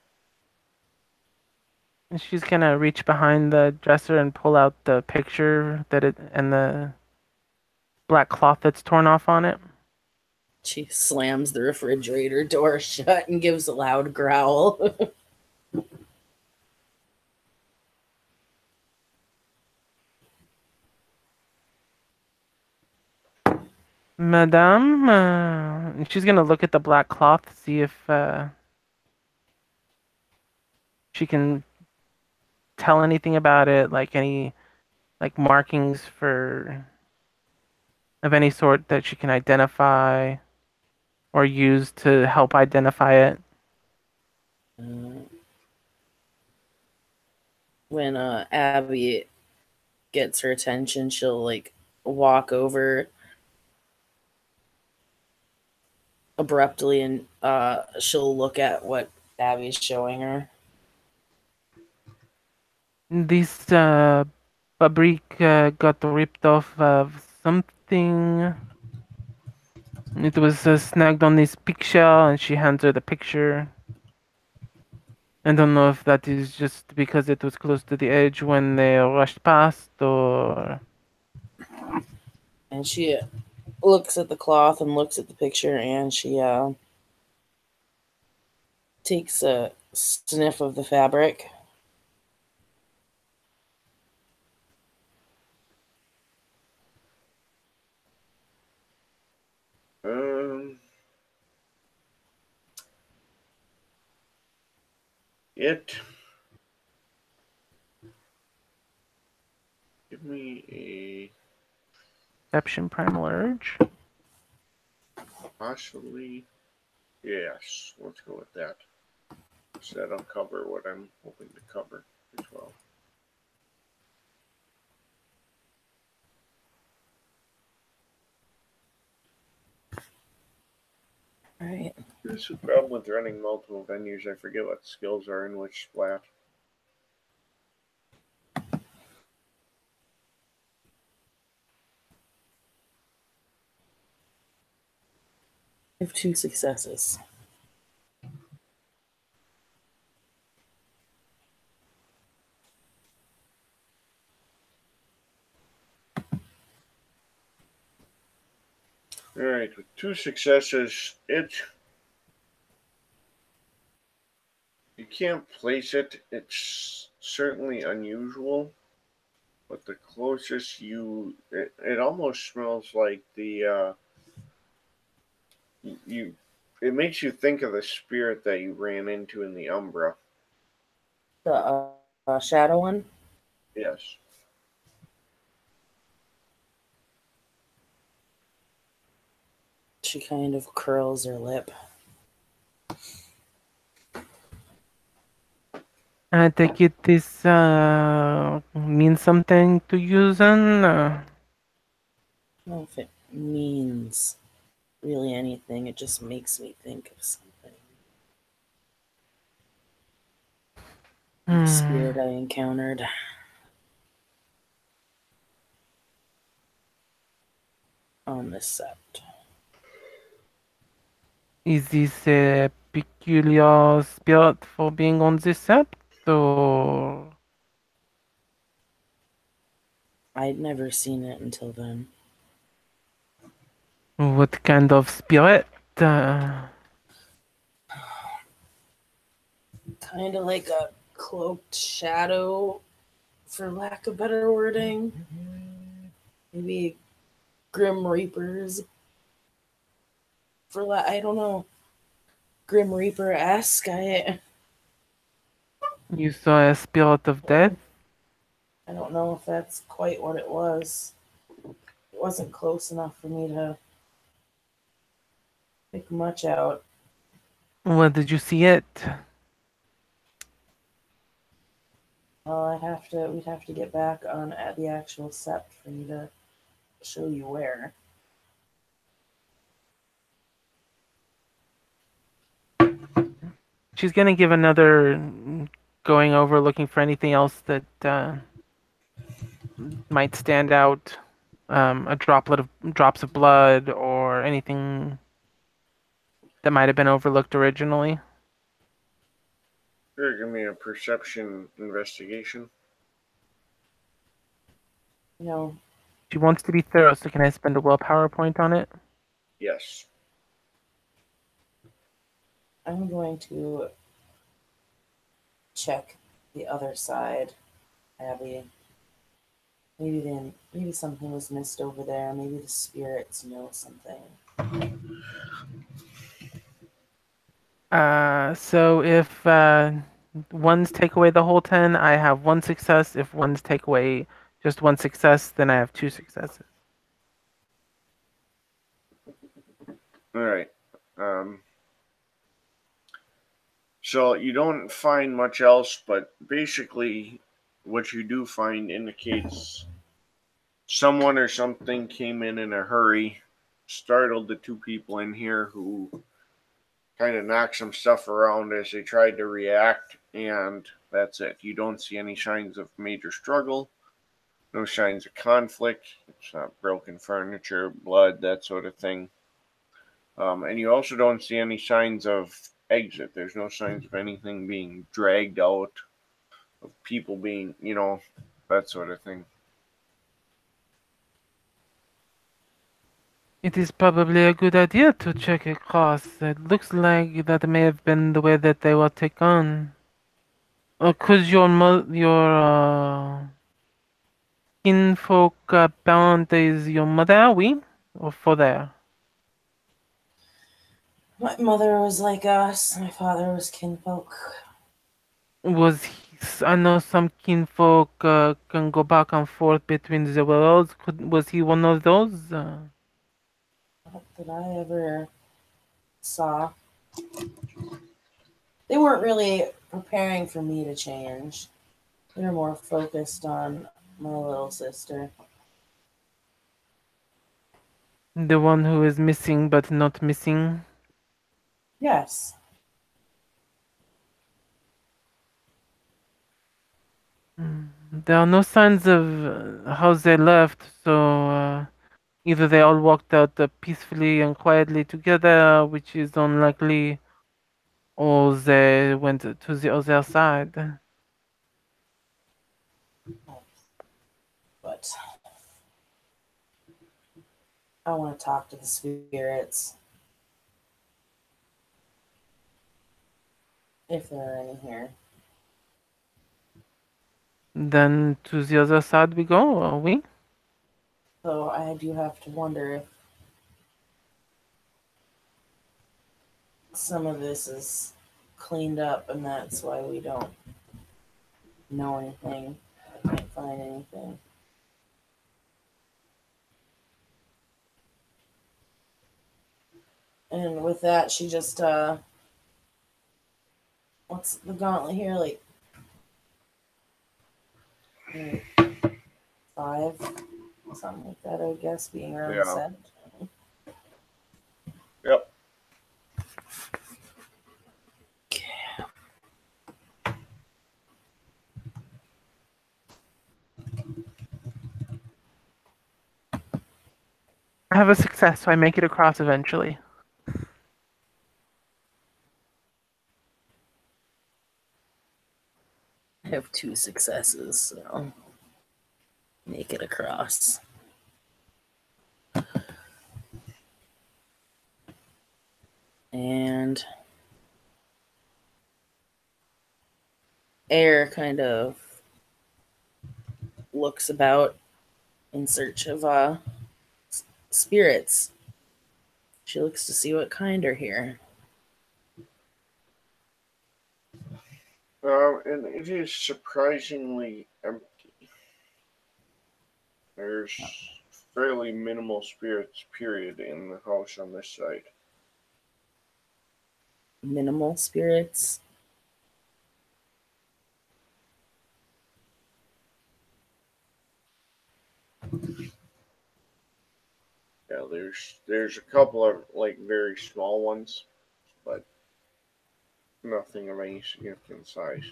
Speaker 3: And she's gonna reach behind the dresser and pull out the picture and the black cloth that's torn off on it.
Speaker 2: She slams the refrigerator door shut and gives a loud growl.
Speaker 3: Madame, she's gonna look at the black cloth, see if she can tell anything about it, like any like markings for of any sort that she can identify or use to help identify it.
Speaker 2: Uh, when Abby gets her attention, she'll like walk over abruptly and she'll look at what Abby's showing her.
Speaker 3: This fabric got ripped off of something. It was snagged on this picture, and she hands her the picture. I don't know if that is just because it was close to the edge when they rushed past, or
Speaker 2: And she looks at the cloth and looks at the picture, and she takes a sniff of the fabric.
Speaker 1: Um, it. Give me a
Speaker 3: Perception Primal Urge.
Speaker 1: possibly. Yes, let's go with that. So that'll cover what I'm hoping to cover as well.
Speaker 2: All right.
Speaker 1: This is the problem with running multiple venues. I forget what skills are in which splat.
Speaker 2: I have 2 successes.
Speaker 1: Alright, with 2 successes, you can't place it. It's certainly unusual, but the closest it almost smells like you it makes you think of the spirit that you ran into in the Umbra.
Speaker 2: The shadow one.
Speaker 1: Yes.
Speaker 2: She kind of curls her lip.
Speaker 3: I take it this means something to you, then?
Speaker 2: I don't know if it means really anything. It just makes me think of something. The spirit I encountered. On this sept.
Speaker 3: Is this a peculiar spirit for being on this set, or
Speaker 2: I'd never seen it until then.
Speaker 3: what kind of spirit?
Speaker 2: Kind of like a cloaked shadow, for lack of better wording. Maybe Grim Reapers. I don't know. Grim Reaper-esque.
Speaker 3: You saw a spirit of death?
Speaker 2: I don't know if that's quite what it was. It wasn't close enough for me to pick much out.
Speaker 3: Where did you see it?
Speaker 2: Well, we'd have to get back on at the actual sept for me to show you where.
Speaker 3: She's gonna give another going over, looking for anything else that might stand out. A drops of blood or anything that might have been overlooked originally.
Speaker 1: Sure, give me a perception investigation.
Speaker 2: No,
Speaker 3: She wants to be thorough, so can I spend a willpower point on it?
Speaker 1: Yes.
Speaker 2: I'm going to check the other side, Abby. Maybe something was missed over there. Maybe the spirits know something.
Speaker 3: So if ones take away the whole 10, I have 1 success. If ones take away just 1 success, then I have 2 successes.
Speaker 1: All right. So you don't find much else, but basically, what you do find indicates someone or something came in a hurry, startled the two people in here who kind of knocked some stuff around as they tried to react, and that's it. You don't see any signs of major struggle, no signs of conflict. It's not broken furniture, blood, that sort of thing. And you also don't see any signs of exit. There's no signs of anything being dragged out, of people being, that sort of thing.
Speaker 3: It is probably a good idea to check across. It looks like that may have been the way that they were taken. Could your kinfolk parent is your mother, we? Or father?
Speaker 2: My mother was like us. My father was kinfolk.
Speaker 3: I know some kinfolk can go back and forth between the worlds. Was he one of those?
Speaker 2: Not that I ever saw. They weren't really preparing for me to change. They were more focused on my little sister.
Speaker 3: The one who is missing but not missing?
Speaker 2: Yes.
Speaker 3: There are no signs of how they left, so either they all walked out peacefully and quietly together, which is unlikely, or they went to the other side.
Speaker 2: But I want to talk to the spirits. If there are any here.
Speaker 3: Then to the other side we go, are we?
Speaker 2: So I do have to wonder if some of this is cleaned up and that's why we don't know anything. I can't find anything. And with that, she just what's the gauntlet here? Like 5, something like that, I guess, being around
Speaker 1: Yeah.
Speaker 2: 7.
Speaker 1: Yep.
Speaker 3: I have a success, so I make it across eventually.
Speaker 2: I have 2 successes, so make it across. And Air kind of looks about in search of spirits. She looks to see what kind are here.
Speaker 1: And it is surprisingly empty. There's fairly minimal spirits, period, in the house on this side.
Speaker 2: Minimal spirits.
Speaker 1: Yeah, there's a couple of like very small ones, but nothing of any significant size.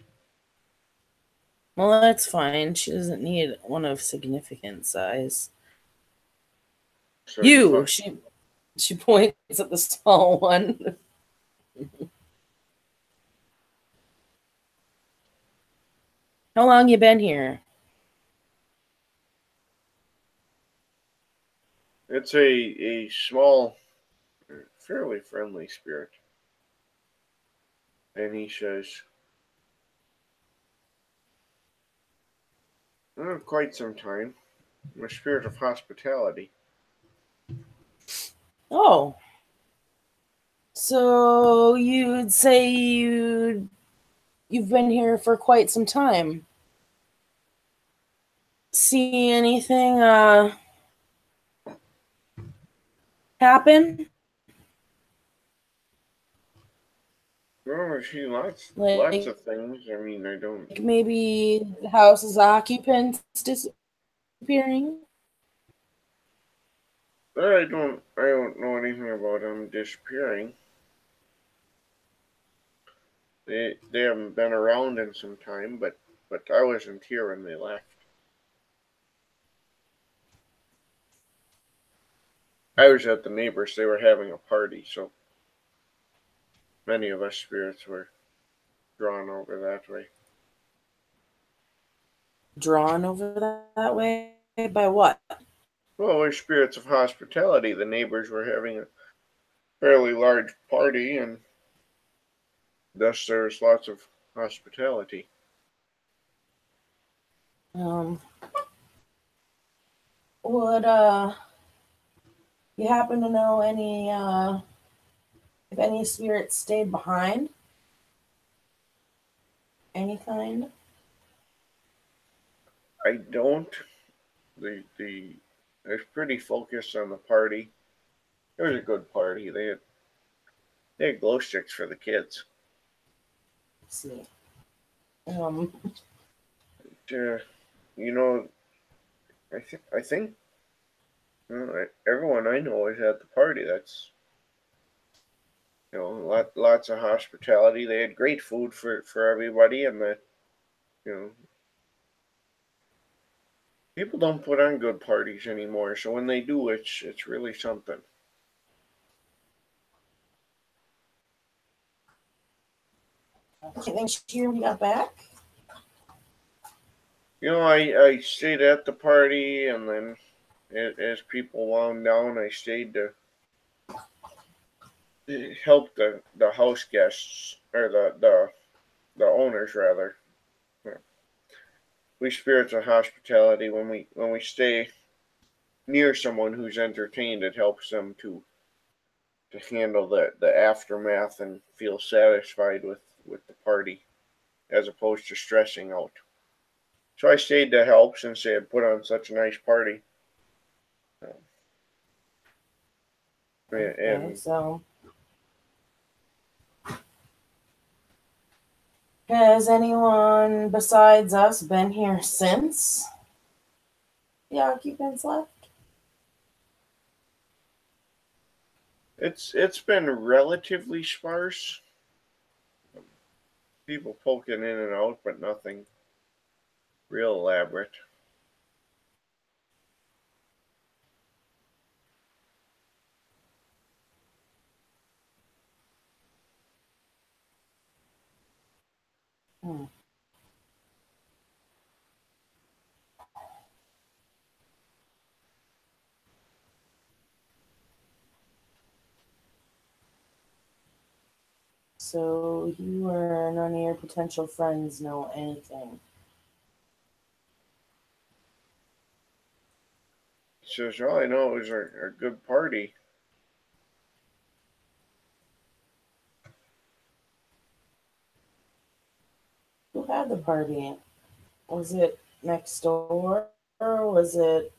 Speaker 2: Well, that's fine. She doesn't need one of significant size.
Speaker 1: So
Speaker 2: You, she points at the small one. How long you been here?
Speaker 1: It's a small, fairly friendly spirit. And he says, oh, quite some time. I'm a spirit of hospitality.
Speaker 2: Oh, so you'd say you've been here for quite some time. See anything happen?
Speaker 1: Well, I see lots
Speaker 2: Like
Speaker 1: of things. I mean, I don't.
Speaker 2: maybe the house's occupants disappearing?
Speaker 1: I don't know anything about them disappearing. They haven't been around in some time, but I wasn't here when they left. I was at the neighbors. They were having a party, so many of us spirits were drawn over that way.
Speaker 2: Drawn over that way? By what?
Speaker 1: Well, we're spirits of hospitality. The neighbors were having a fairly large party, and thus there was lots of hospitality.
Speaker 2: Um, would you happen to know any if any spirits stayed behind? Any kind?
Speaker 1: I don't. The I was pretty focused on the party. It was a good party. They had glow sticks for the kids.
Speaker 2: Let's see. Um,
Speaker 1: Uh, you know, I think everyone I know is at the party. That's lots of hospitality. They had great food for everybody, and that you know people don't put on good parties anymore. So when they do, it's really something.
Speaker 2: I think she when you got back.
Speaker 1: I stayed at the party, and then as people wound down, I stayed to help the house guests or the owners rather. We spirits of hospitality when we stay near someone who's entertained, it helps them to handle the aftermath and feel satisfied with the party as opposed to stressing out. So I stayed to help since they had put on such a nice party. Um,
Speaker 2: Okay,
Speaker 1: and
Speaker 2: so has anyone besides us been here since the occupants left?
Speaker 1: it's been relatively sparse. People poking in and out, but nothing real elaborate.
Speaker 2: Hmm. So you or none of your potential friends know anything?
Speaker 1: He says, all I know is a good party.
Speaker 2: Who had the party? Was it next door? Or was it?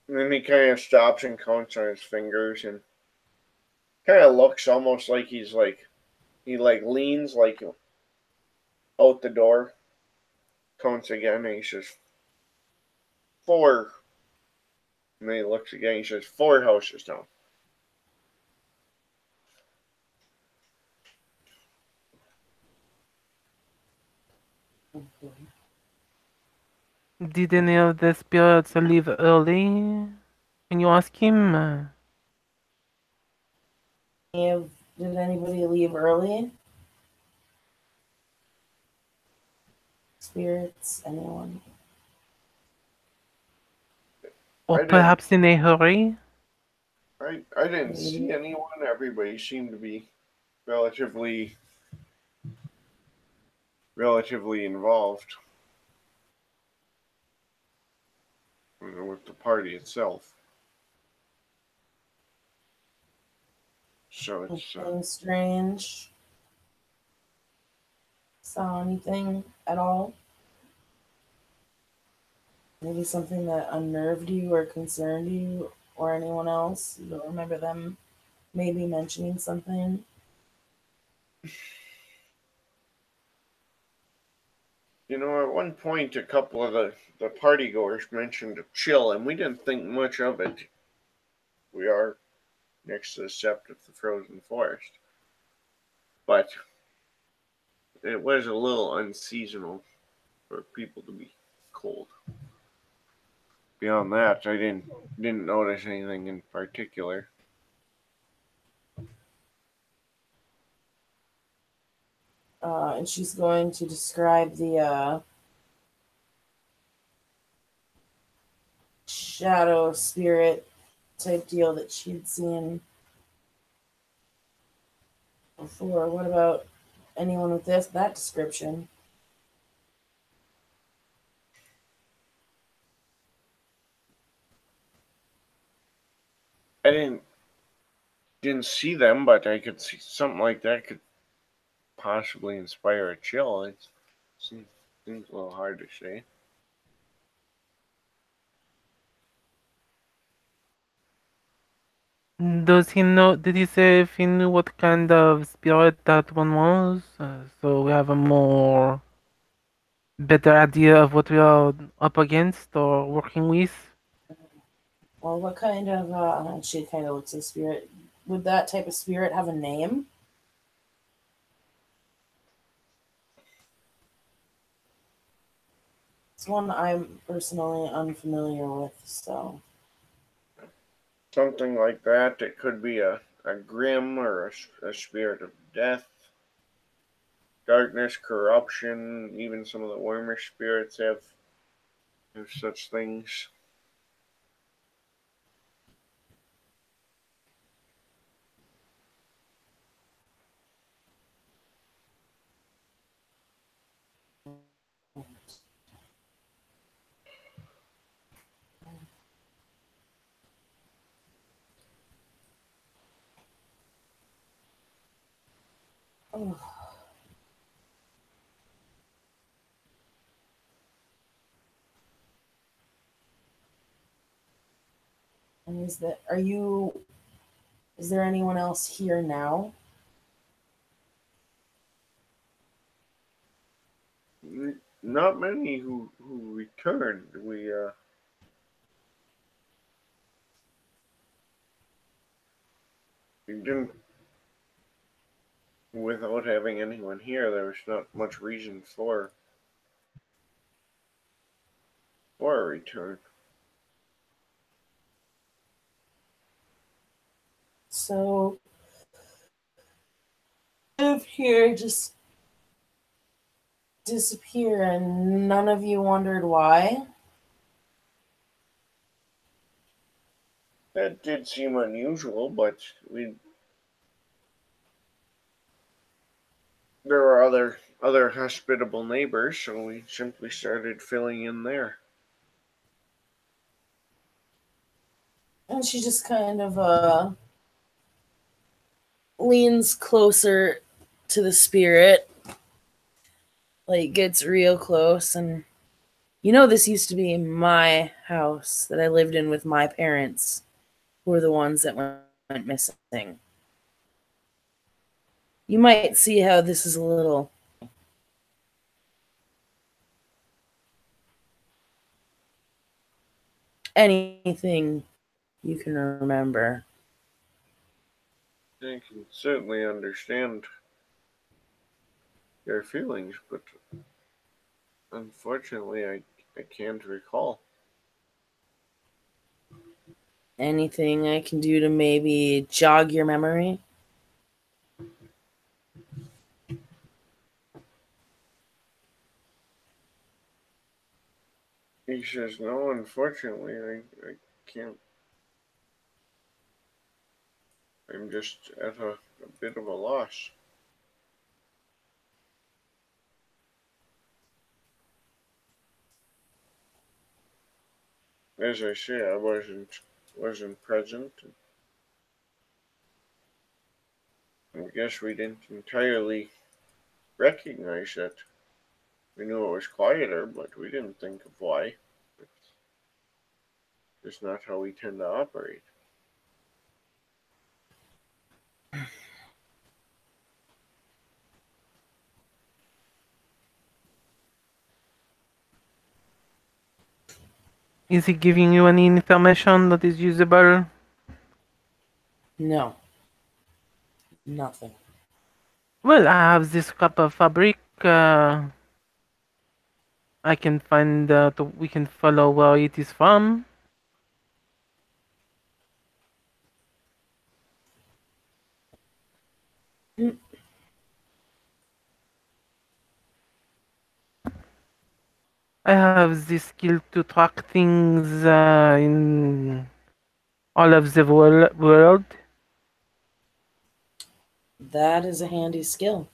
Speaker 1: And then he kind of stops and counts on his fingers and kind of looks almost like he leans like out the door, counts again, and he says, four. And then he looks again, he says, four houses down.
Speaker 2: Okay.
Speaker 3: Did any of the spirits leave early? Can you ask him?
Speaker 2: Did anybody leave early? spirits? Anyone?
Speaker 3: Or
Speaker 1: I didn't.
Speaker 3: perhaps in a hurry?
Speaker 1: I didn't see
Speaker 2: Maybe.
Speaker 1: anyone. Everybody seemed to be relatively relatively involved with the party itself. So it's
Speaker 2: Anything strange? Saw anything at all? Maybe something that unnerved you or concerned you or anyone else? You don't remember them maybe mentioning something?
Speaker 1: at one point, a couple of the party goers mentioned a chill, and we didn't think much of it. We are next to the sept of the frozen forest, but it was a little unseasonal for people to be cold. Beyond that, I didn't notice anything in particular.
Speaker 2: And she's going to describe the shadow spirit type deal that she'd seen before. What about anyone with that description?
Speaker 1: I didn't see them, but I could see something like that could possibly inspire a chill. It seems a little hard to say.
Speaker 3: Does he know? Did he say if he knew what kind of spirit that one was? So we have a more better idea of what we are up against or working with.
Speaker 2: Well, what kind of, she kind of looks at spirit. Would that type of spirit have a name? It's one I'm personally unfamiliar with, so.
Speaker 1: Something like that. It could be a grim or a spirit of death, darkness, corruption. Even some of the warmer spirits have such things.
Speaker 2: Oh. And is there anyone else here now?
Speaker 1: Not many who returned. We didn't without having anyone here. There was not much reason for a return.
Speaker 2: So, live here just disappear and none of you wondered why?
Speaker 1: That did seem unusual, but we there were other hospitable neighbors, so we simply started filling in there.
Speaker 2: And she just kind of leans closer to the spirit, like gets real close. And this used to be my house that I lived in with my parents, who were the ones that went missing. You might see how this is a little anything you can remember.
Speaker 1: I can certainly understand your feelings, but unfortunately, I can't recall.
Speaker 2: Anything I can do to maybe jog your memory?
Speaker 1: He says, no, unfortunately, I can't. I'm just at a bit of a loss. As I say, I wasn't present. I guess we didn't entirely recognize it. We knew it was quieter, but we didn't think of why. It's just not how we tend to operate.
Speaker 3: Is he giving you any information that is usable?
Speaker 2: No, nothing.
Speaker 3: Well, I have this cup of fabric. I can find we can follow where it is from.
Speaker 2: Mm,
Speaker 3: I have the skill to track things in all of the world.
Speaker 2: That is a handy skill.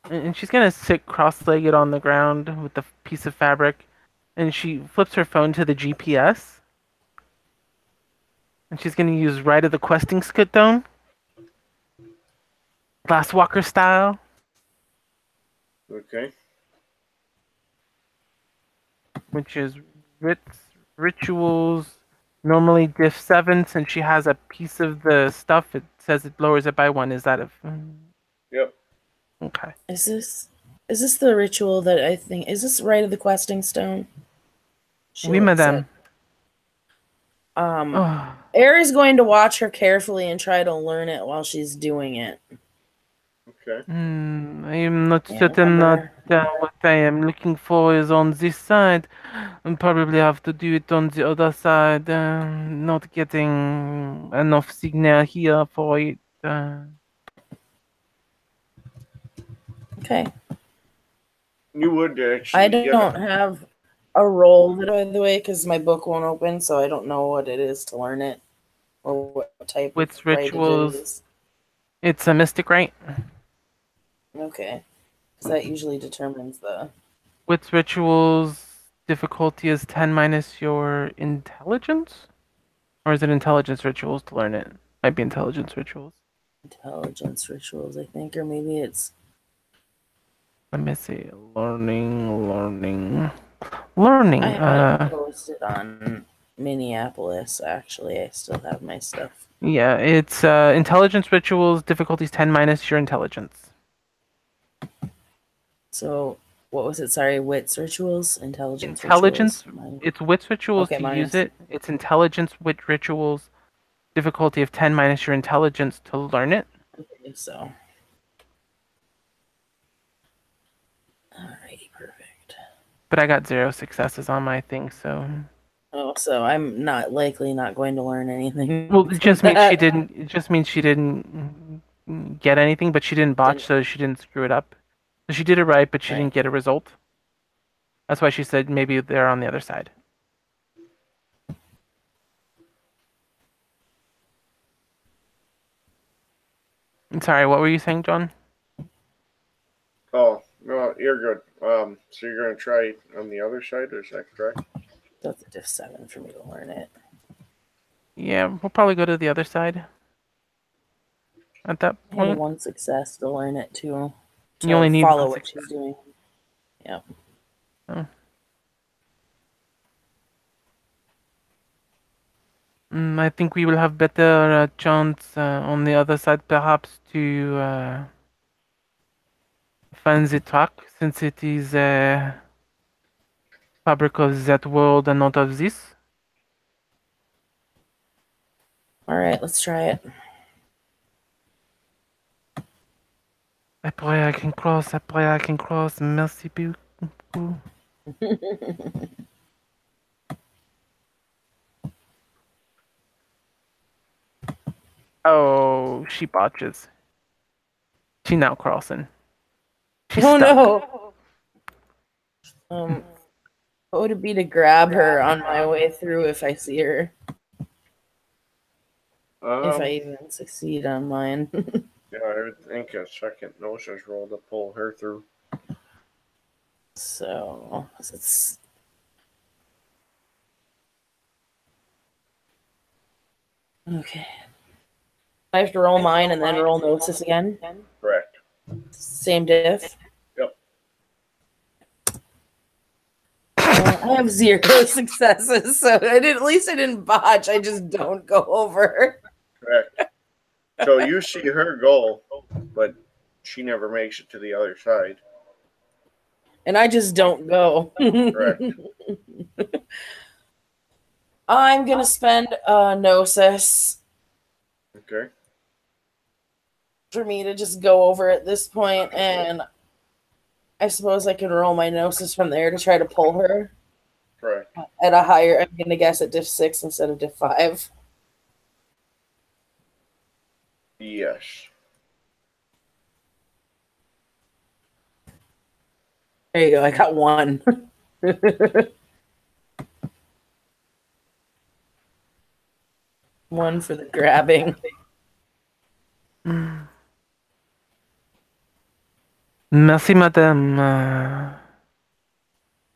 Speaker 3: And she's gonna sit cross-legged on the ground with the piece of fabric, and she flips her phone to the GPS, and she's gonna use right of the questing skitone, Glasswalker style,
Speaker 1: Okay?
Speaker 3: which is rituals. Normally diff 7, since she has a piece of the stuff, it says it lowers it by 1. Is that a...
Speaker 1: Yep.
Speaker 3: Okay.
Speaker 2: Is this the ritual that I think is this right of the questing stone? She
Speaker 3: Oui,
Speaker 2: looks at
Speaker 3: madame.
Speaker 2: um
Speaker 3: Oh,
Speaker 2: Air going to watch her carefully and try to learn it while she's doing it.
Speaker 1: Okay.
Speaker 3: I am not
Speaker 2: Can't
Speaker 3: certain that
Speaker 2: remember.
Speaker 3: what I am looking for is on this side. I'll probably have to do it on the other side. Not getting enough signal here for it.
Speaker 2: Okay.
Speaker 1: You would
Speaker 2: I
Speaker 1: actually get
Speaker 2: don't have a roll, by the way, because my book won't open, so I don't know what it is to learn it or what type of
Speaker 3: With
Speaker 2: rite it
Speaker 3: rituals,
Speaker 2: is.
Speaker 3: it's a mystic rite.
Speaker 2: Okay. Because that usually determines the.
Speaker 3: With rituals, difficulty is 10 minus your intelligence? Or is it intelligence rituals to learn it? Might be intelligence rituals.
Speaker 2: Intelligence rituals, I think, or maybe it's.
Speaker 3: Let me see. Learning.
Speaker 2: I
Speaker 3: Learning.
Speaker 2: had it posted on Minneapolis, actually. I still have my stuff.
Speaker 3: Yeah, it's intelligence rituals, difficulties 10 minus your intelligence.
Speaker 2: So, what was it? Sorry, wits rituals? Intelligence
Speaker 3: Intelligence,
Speaker 2: rituals? Mine.
Speaker 3: it's wits rituals
Speaker 2: Okay,
Speaker 3: to use
Speaker 2: minus.
Speaker 3: it. It's intelligence wit rituals, difficulty of 10 minus your intelligence to learn it.
Speaker 2: Okay, so. Alrighty, perfect.
Speaker 3: But I got 0 successes on my thing, so.
Speaker 2: Oh, so I'm not likely not going to learn anything
Speaker 3: Well, it
Speaker 2: from
Speaker 3: just means she
Speaker 2: that.
Speaker 3: didn't. It just means she didn't get anything, but she didn't botch,
Speaker 2: Didn't
Speaker 3: so she didn't screw it up. So she did it right, but she
Speaker 2: right.
Speaker 3: didn't get a result. That's why she said maybe they're on the other side. I'm sorry, what were you saying, John?
Speaker 1: Oh, no, you're good. So you're gonna try on the other side, is that correct?
Speaker 2: That's a diff 7 for me to learn it.
Speaker 3: Yeah, we'll probably go to the other side at that
Speaker 2: I had
Speaker 3: point.
Speaker 2: 1 success to learn it too.
Speaker 3: You
Speaker 2: To
Speaker 3: only need
Speaker 2: follow
Speaker 3: one
Speaker 2: what
Speaker 3: success.
Speaker 2: she's doing. Yep.
Speaker 3: Oh. I think we will have better chance on the other side, perhaps, to find the track, since it is fabric of that world and not of this.
Speaker 2: Alright, let's try it.
Speaker 3: I pray I can cross, I pray I can cross. Merci beaucoup. Oh, she botches. She now crossing. She's
Speaker 2: Oh
Speaker 3: stuck.
Speaker 2: no. What would it be to grab her on my way through if I see her? If I
Speaker 1: Um,
Speaker 2: even succeed on mine.
Speaker 1: yeah, I would think a second gnosis roll to pull her through.
Speaker 2: So it's okay. I have to roll mine and then roll Gnosis again.
Speaker 1: Correct.
Speaker 2: Same diff.
Speaker 1: Yep.
Speaker 2: I have 0 successes, so at least I didn't botch. I just don't go over.
Speaker 1: Correct. So you see her go, but she never makes it to the other side.
Speaker 2: And I just don't go.
Speaker 1: Correct.
Speaker 2: I'm gonna spend Gnosis
Speaker 1: Okay.
Speaker 2: for me to just go over at this point, and I suppose I can roll my Gnosis from there to try to pull her
Speaker 1: Correct.
Speaker 2: at a higher. I'm gonna guess at diff 6 instead of diff 5.
Speaker 1: Yes.
Speaker 2: There you go. I got 1. One for the grabbing.
Speaker 3: Merci, madame.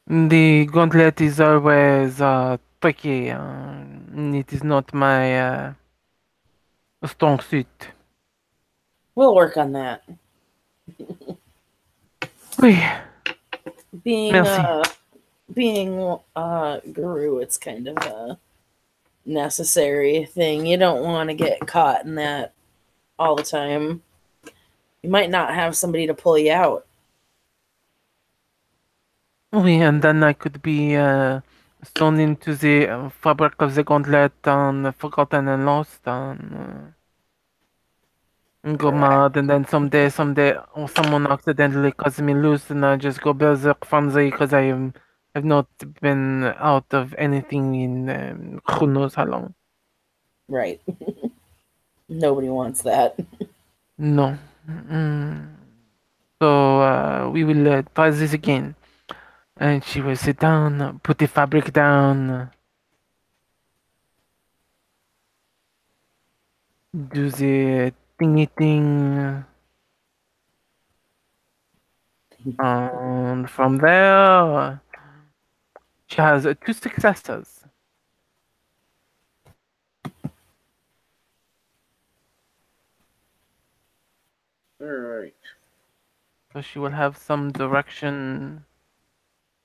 Speaker 3: The gauntlet is always tricky. It is not my strong suit.
Speaker 2: We'll work on that.
Speaker 3: Oui,
Speaker 2: Being
Speaker 3: merci.
Speaker 2: guru, it's kind of a necessary thing. You don't want to get caught in that all the time. You might not have somebody to pull you out.
Speaker 3: Oui, and then I could be thrown into the fabric of the gauntlet and forgotten and lost and go mad, and then someday, someone accidentally cuts me loose, and I just go berserk frenzy because I've not been out of anything in who knows how long.
Speaker 2: Right. Nobody wants that.
Speaker 3: No. So we will try this again. And she will sit down, put the fabric down, do the thingy thing. And from there, she has 2 successes.
Speaker 1: All right.
Speaker 3: So she will have some direction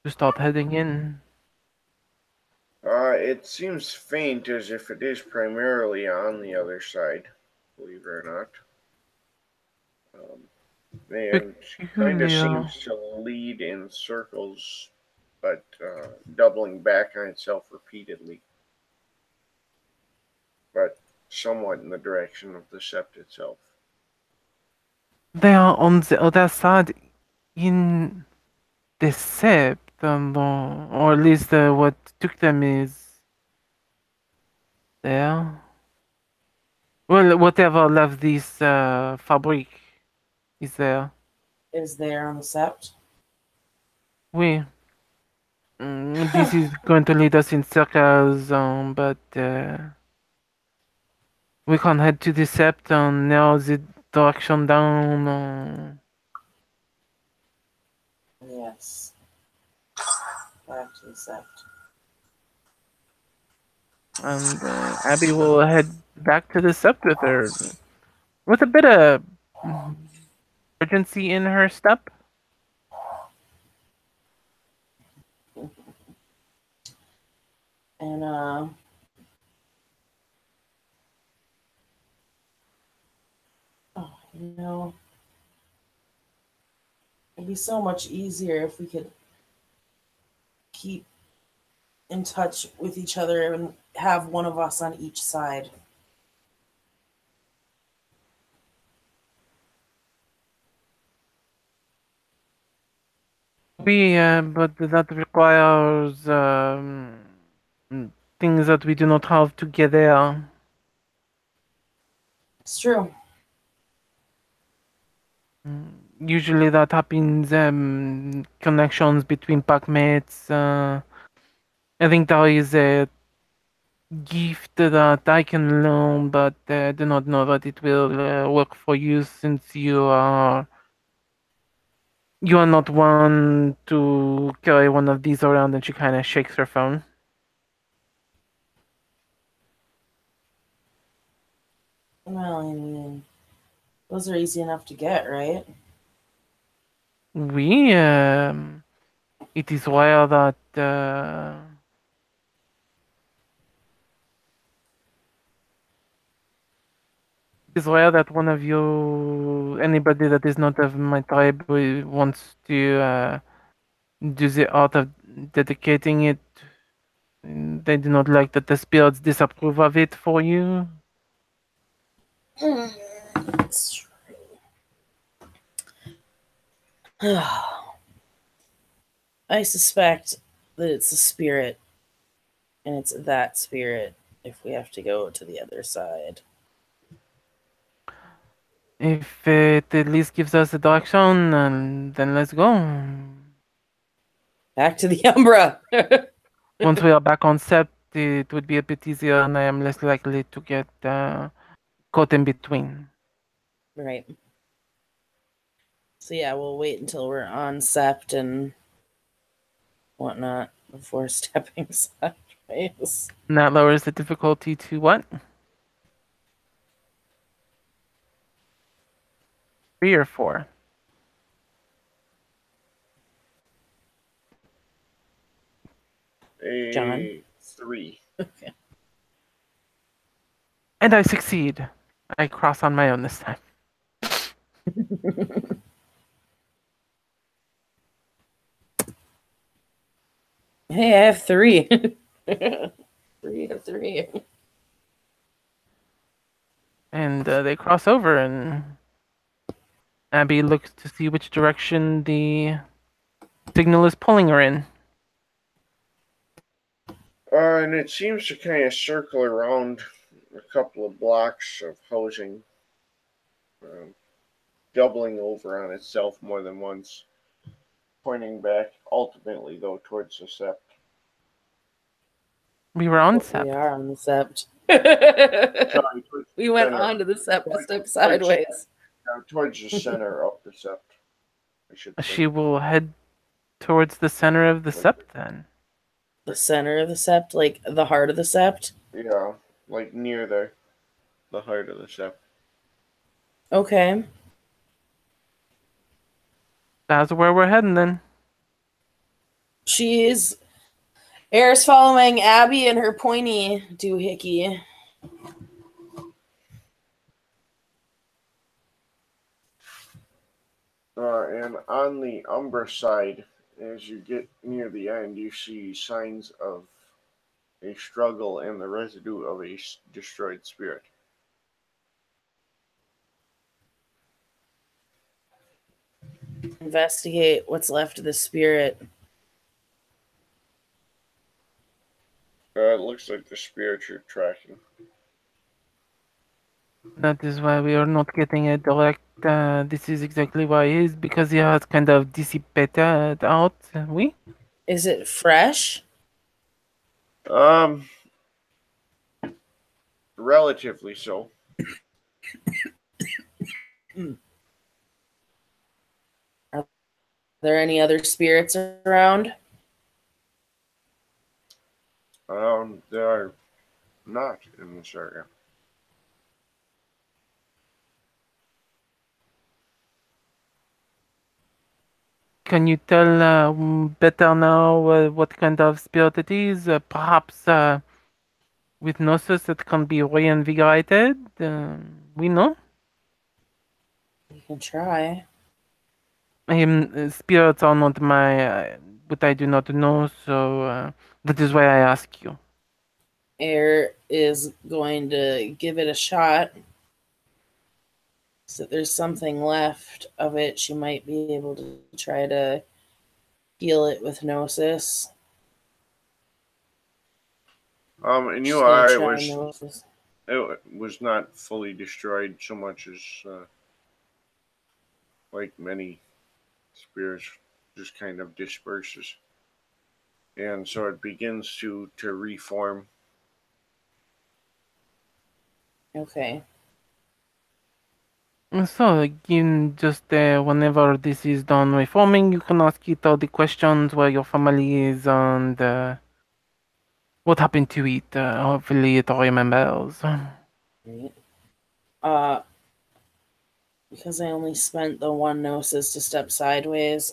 Speaker 3: to start heading in.
Speaker 1: It seems faint as if it is primarily on the other side, believe it or not. And she kind of
Speaker 3: Peculiar.
Speaker 1: seems to lead in circles, but doubling back on itself repeatedly, but somewhat in the direction of the sept itself.
Speaker 3: They are on the other side in the sept, or at least what took them is there. Well, whatever left this fabric is there.
Speaker 2: Is there on the sept?
Speaker 3: We this is going to lead us in circles, but we can head to the sept and narrow the direction down.
Speaker 2: Yes. Back to the sept.
Speaker 3: And Abby will head back to the sept with her, with a bit of urgency in her step.
Speaker 2: And you know, it'd be so much easier if we could keep in touch with each other and have one of us on each side.
Speaker 3: But that requires things that we do not have together.
Speaker 2: It's true.
Speaker 3: Usually that happens, connections between packmates. I think there is a gift that I can learn, but I do not know that it will work for you since you are not one to carry one of these around. And she kind of shakes her phone.
Speaker 2: Well, I mean, those are easy enough to get, right?
Speaker 3: We, it is rare that it's rare that one of you, anybody that is not of my tribe, wants to do the art of dedicating it. They do not like that the spirits disapprove of it for you.
Speaker 2: It's true. I suspect that it's a spirit, and it's that spirit if we have to go to the other side.
Speaker 3: If it at least gives us a direction, then let's go.
Speaker 2: Back to the Umbra.
Speaker 3: Once we are back on set, it would be a bit easier, and I am less likely to get caught in between.
Speaker 2: Right. So yeah, we'll wait until we're on Sept and whatnot before stepping sideways.
Speaker 3: And that lowers the difficulty to what? 3 or 4?
Speaker 2: John?
Speaker 1: 3.
Speaker 2: Okay.
Speaker 3: And I succeed. I cross on my own this time.
Speaker 2: Hey, I have 3. 3 of 3.
Speaker 3: And they cross over, and Abby looks to see which direction the signal is pulling her in.
Speaker 1: And it seems to kind of circle around a couple of blocks of housing, doubling over on itself more than once, pointing back ultimately, though, towards the sept.
Speaker 3: We were on
Speaker 2: We
Speaker 3: Sept.
Speaker 2: are on the Sept.
Speaker 1: Sorry,
Speaker 2: We went
Speaker 1: center.
Speaker 2: on to the Sept to step sideways.
Speaker 1: Towards the center of the sept, I should say.
Speaker 3: She will head towards the center of the Sept then.
Speaker 2: The center of the Sept, like the heart of the Sept?
Speaker 1: Yeah, like near the heart of the sept.
Speaker 2: Okay.
Speaker 3: That's where we're heading then.
Speaker 2: She's Air's following Abby and her pointy doohickey.
Speaker 1: And on the Umbra side, as you get near the end, you see signs of a struggle and the residue of a destroyed spirit.
Speaker 2: Investigate what's left of the spirit.
Speaker 1: It looks like the spirit you're tracking.
Speaker 3: That is why we are not getting a direct. This is exactly why it is, because he has kind of dissipated out. We?
Speaker 2: Is it fresh?
Speaker 1: Relatively so.
Speaker 2: Are there any other spirits around?
Speaker 1: There are not in this area.
Speaker 3: Can you tell better now what kind of spirit it is? Perhaps with Gnosis it can be reinvigorated? We know?
Speaker 2: You can try.
Speaker 3: Spirits are not my. What I do not know, so that is why I ask you.
Speaker 2: Air is going to give it a shot. So if there's something left of it, she might be able to try to heal it with Gnosis.
Speaker 1: And you
Speaker 2: She's
Speaker 1: are.
Speaker 2: gonna try Gnosis.
Speaker 1: It was not fully destroyed so much as like many spirits, just kind of disperses. And so it begins to reform.
Speaker 2: Okay.
Speaker 3: So, you just whenever this is done reforming, you can ask it all the questions where your family is and what happened to it. Hopefully, it remembers.
Speaker 2: Right. Uh, because I only spent the one gnosis to step sideways,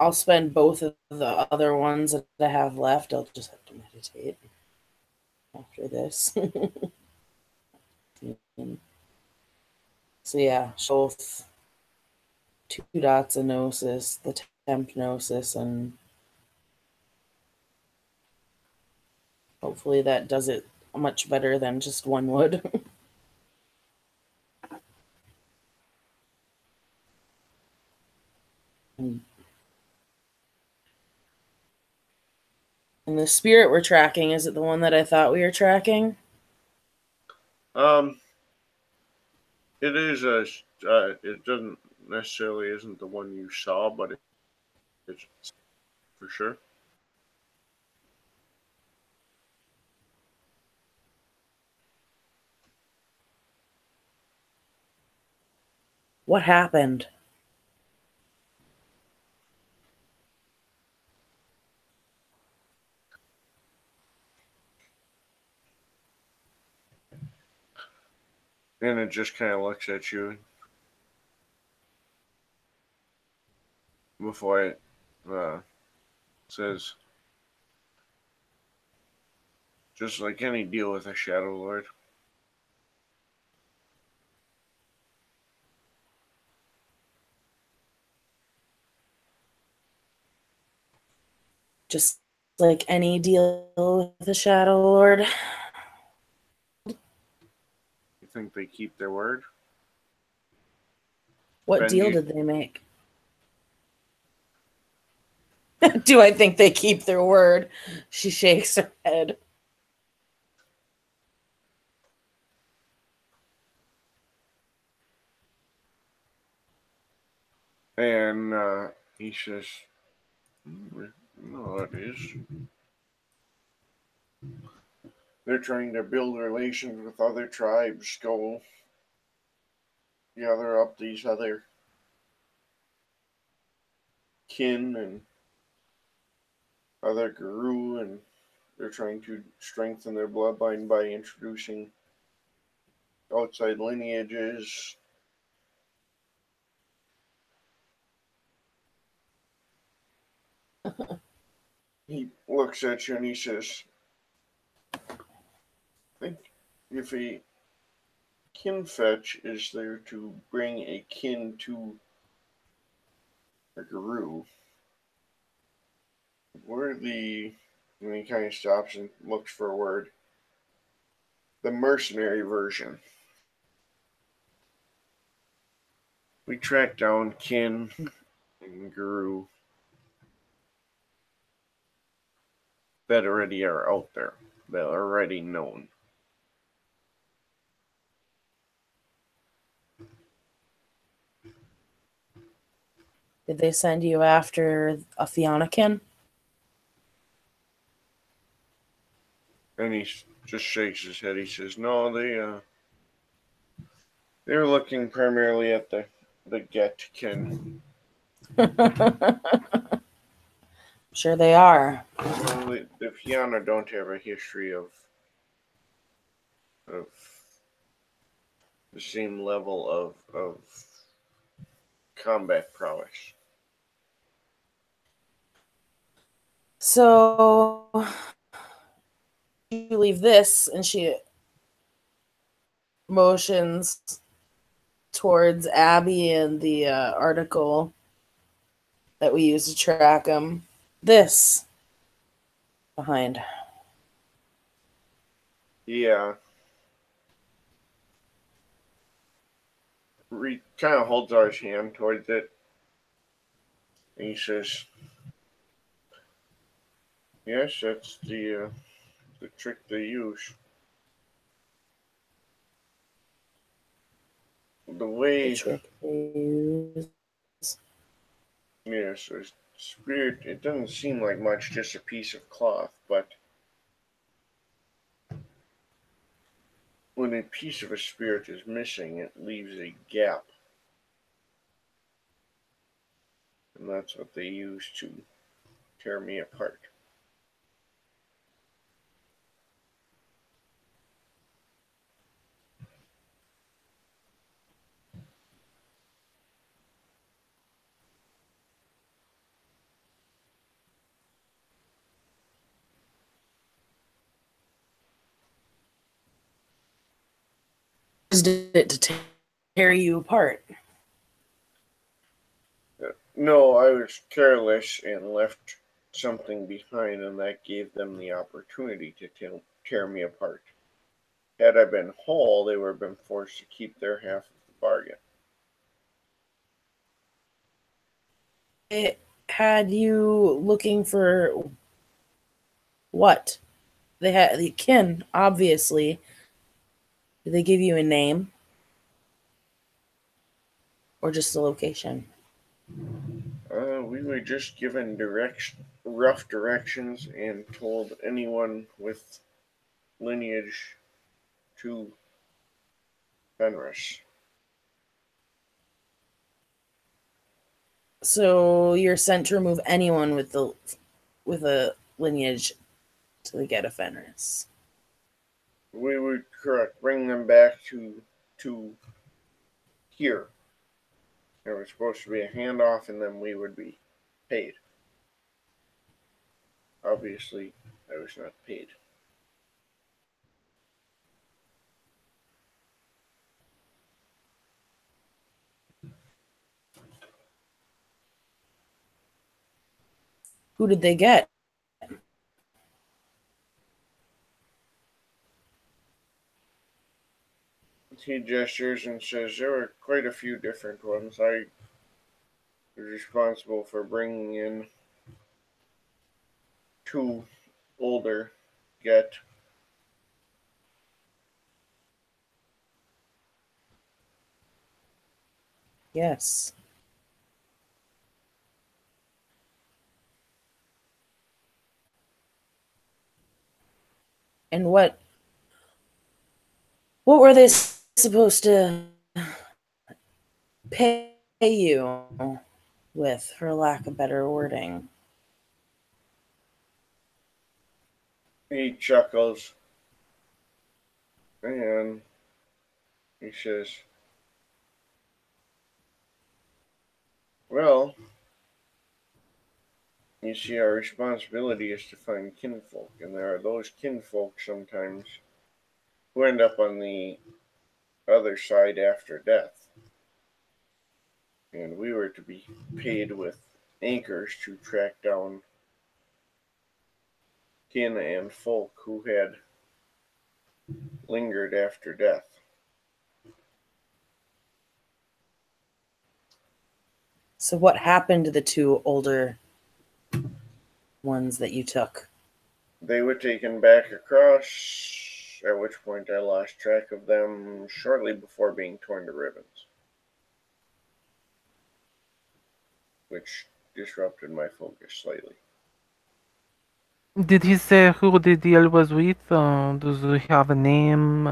Speaker 2: I'll spend both of the other ones that I have left. I'll just have to meditate after this. So yeah, both 2 dots of gnosis, the temp gnosis, and hopefully that does it much better than just one would. And the spirit we're tracking, is it the one that I thought we were tracking?
Speaker 1: Um, it is a. It doesn't necessarily isn't the one you saw, but it's for sure.
Speaker 2: What happened?
Speaker 1: And it just kind of looks at you before it says, just like any deal with a Shadow Lord.
Speaker 2: Just like any deal with the Shadow Lord.
Speaker 1: You think they keep their word?
Speaker 2: What deal
Speaker 1: Benji,
Speaker 2: did they make? Do I think they keep their word? She shakes her head.
Speaker 1: and he says, "No, it is. They're trying to build relations with other tribes, go gather up these other kin and other guru, and they're trying to strengthen their bloodline by introducing outside lineages." He looks at you and he says, "I think if a kin fetch is there to bring a kin to a guru, we're the," and he kind of stops and looks for a word, "the mercenary version. We track down kin and guru that already are out there, that are already known."
Speaker 2: Did they send you after a Theonican?
Speaker 1: And he just shakes his head. He says, "No, they're looking primarily at the get kin."
Speaker 2: Sure they are.
Speaker 1: Well, the Fianna don't have a history of the same level of combat prowess.
Speaker 2: So you leave this, and she motions towards Abby and the article that we use to track them. This behind.
Speaker 1: Yeah, kind of holds out his hand towards it, and he says, "Yes, that's the trick they use." The
Speaker 2: The
Speaker 1: way,
Speaker 2: trick is
Speaker 1: yes, a spirit, it doesn't seem like much, just a piece of cloth, but when a piece of a spirit is missing, it leaves a gap, and that's what they use to tear me apart.
Speaker 2: it to tear you apart.
Speaker 1: No, I was careless and left something behind, and that gave them the opportunity to tear me apart. Had I been whole, they would have been forced to keep their half of the bargain.
Speaker 2: It had you looking for what? They had the kin, obviously. Did they give you a name or just a location?
Speaker 1: We were just given rough directions, and told anyone with lineage to Fenris.
Speaker 2: So you're sent to remove anyone with a lineage to the Get of Fenris.
Speaker 1: We would correct bring them back to here. There was supposed to be a handoff, and then we would be paid. Obviously, I was not paid.
Speaker 2: Who did they get?
Speaker 1: He gestures and says there were quite a few different ones. I was responsible for bringing in two older get.
Speaker 2: Yes. And what were they supposed to pay you with, for lack of better wording?
Speaker 1: He chuckles and he says, well, you see, our responsibility is to find kinfolk, and there are those kinfolk sometimes who end up on the other side after death. And we were to be paid with anchors to track down kin and folk who had lingered after death.
Speaker 2: So what happened to the two older ones that you took?
Speaker 1: They were taken back across, at which point I lost track of them shortly before being torn to ribbons, which disrupted my focus slightly.
Speaker 3: Did he say who the deal was with? Does he have a name?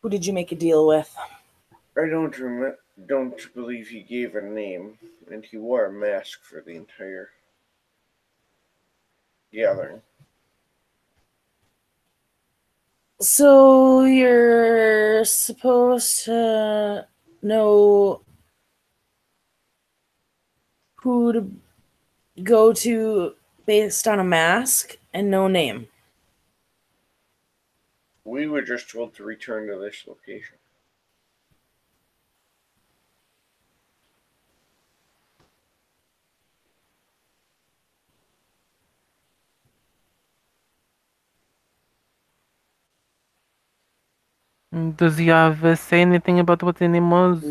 Speaker 2: Who did you make a deal with?
Speaker 1: I don't believe he gave a name, and he wore a mask for the entire gathering.
Speaker 2: So you're supposed to know who to go to based on a mask and no name.
Speaker 1: We were just told to return to this location.
Speaker 3: Does he have say anything about what the name was?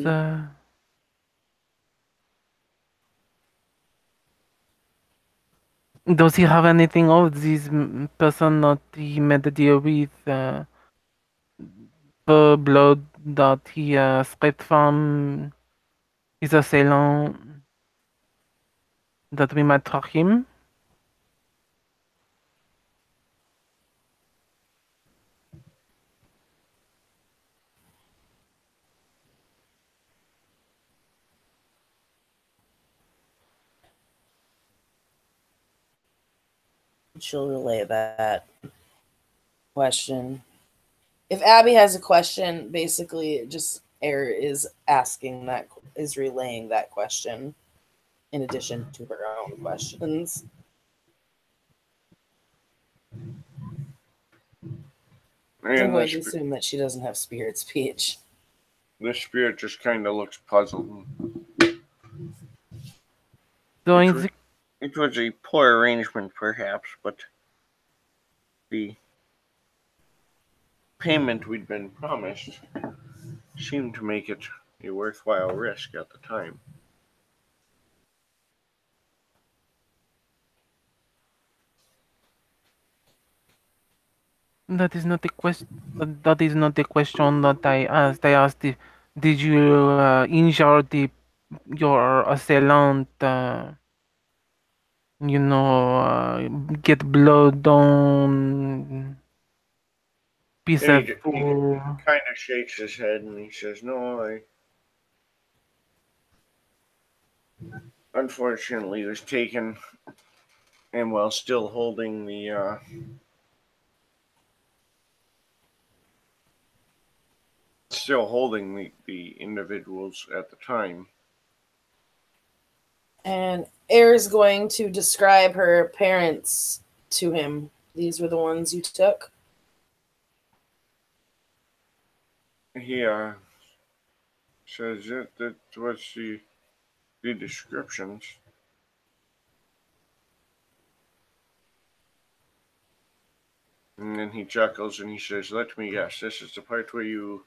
Speaker 3: Does he have anything of this person that he made the deal with? Blood that he escaped from his assailant, that we might track him?
Speaker 2: She'll relay that question. If Abby has a question, basically just Air is relaying that question in addition to her own questions. I'm going to assume that she doesn't have spirit speech.
Speaker 1: The spirit just kind of looks puzzled. It was a poor arrangement, perhaps, but the payment we'd been promised seemed to make it a worthwhile risk at the time.
Speaker 3: That is not the question. That is not the question that I asked. I asked, did you injure your assailant? Get blood on piece
Speaker 1: And
Speaker 3: of
Speaker 1: he
Speaker 3: food.
Speaker 1: kind of shakes his head and he says, "No, I unfortunately was taken, and while still holding the individuals at the time."
Speaker 2: And Air is going to describe her parents to him. These were the ones you took?
Speaker 1: He says that was the descriptions. And then he chuckles and he says, "Let me guess, this is the part where you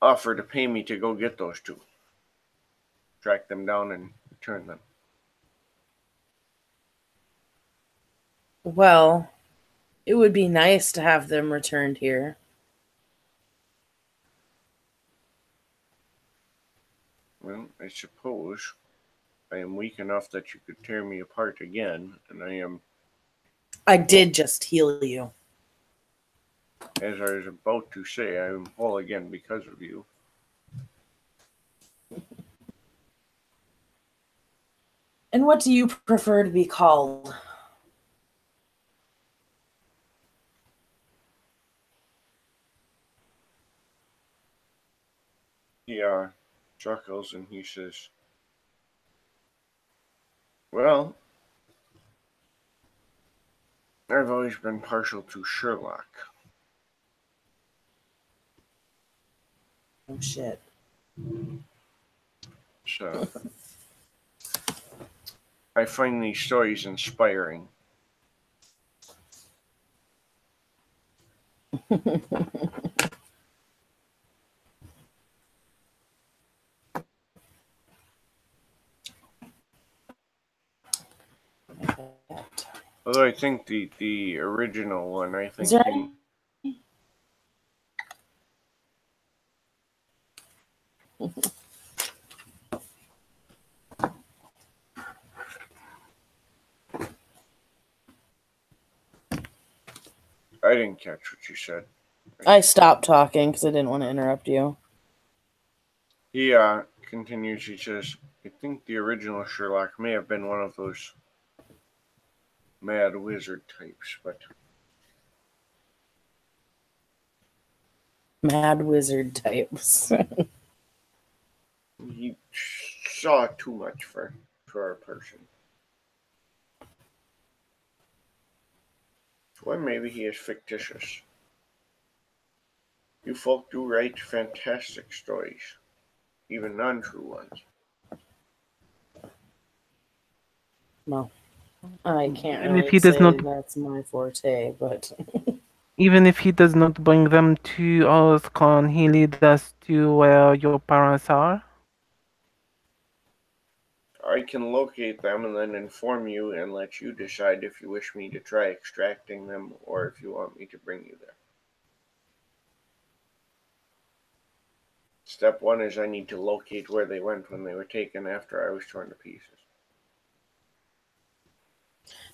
Speaker 1: offer to pay me to go get those two. Track them down and return them."
Speaker 2: Well, it would be nice to have them returned here.
Speaker 1: Well, I suppose I am weak enough that you could tear me apart again, and
Speaker 2: I did just heal you.
Speaker 1: As I was about to say, I am whole again because of you.
Speaker 2: And what do you prefer to be called?
Speaker 1: He chuckles and he says, "Well, I've always been partial to Sherlock."
Speaker 2: Oh, shit.
Speaker 1: So, I find these stories inspiring. Although I think the original one, I think I didn't catch what you said.
Speaker 2: I stopped talking because I didn't want to interrupt you.
Speaker 1: He continues, he says, "I think the original Sherlock may have been one of those mad wizard types, but..."
Speaker 2: Mad wizard types.
Speaker 1: He saw too much for a person. Well, maybe he is fictitious. You folk do write fantastic stories, even non-true ones.
Speaker 2: Well, I can't
Speaker 3: Even if
Speaker 2: really
Speaker 3: he does
Speaker 2: say
Speaker 3: not,
Speaker 2: that's my forte, but
Speaker 3: even if he does not bring them to us, can he lead us to where your parents are?
Speaker 1: I can locate them and then inform you and let you decide if you wish me to try extracting them or if you want me to bring you there. Step one is I need to locate where they went when they were taken after I was torn to pieces.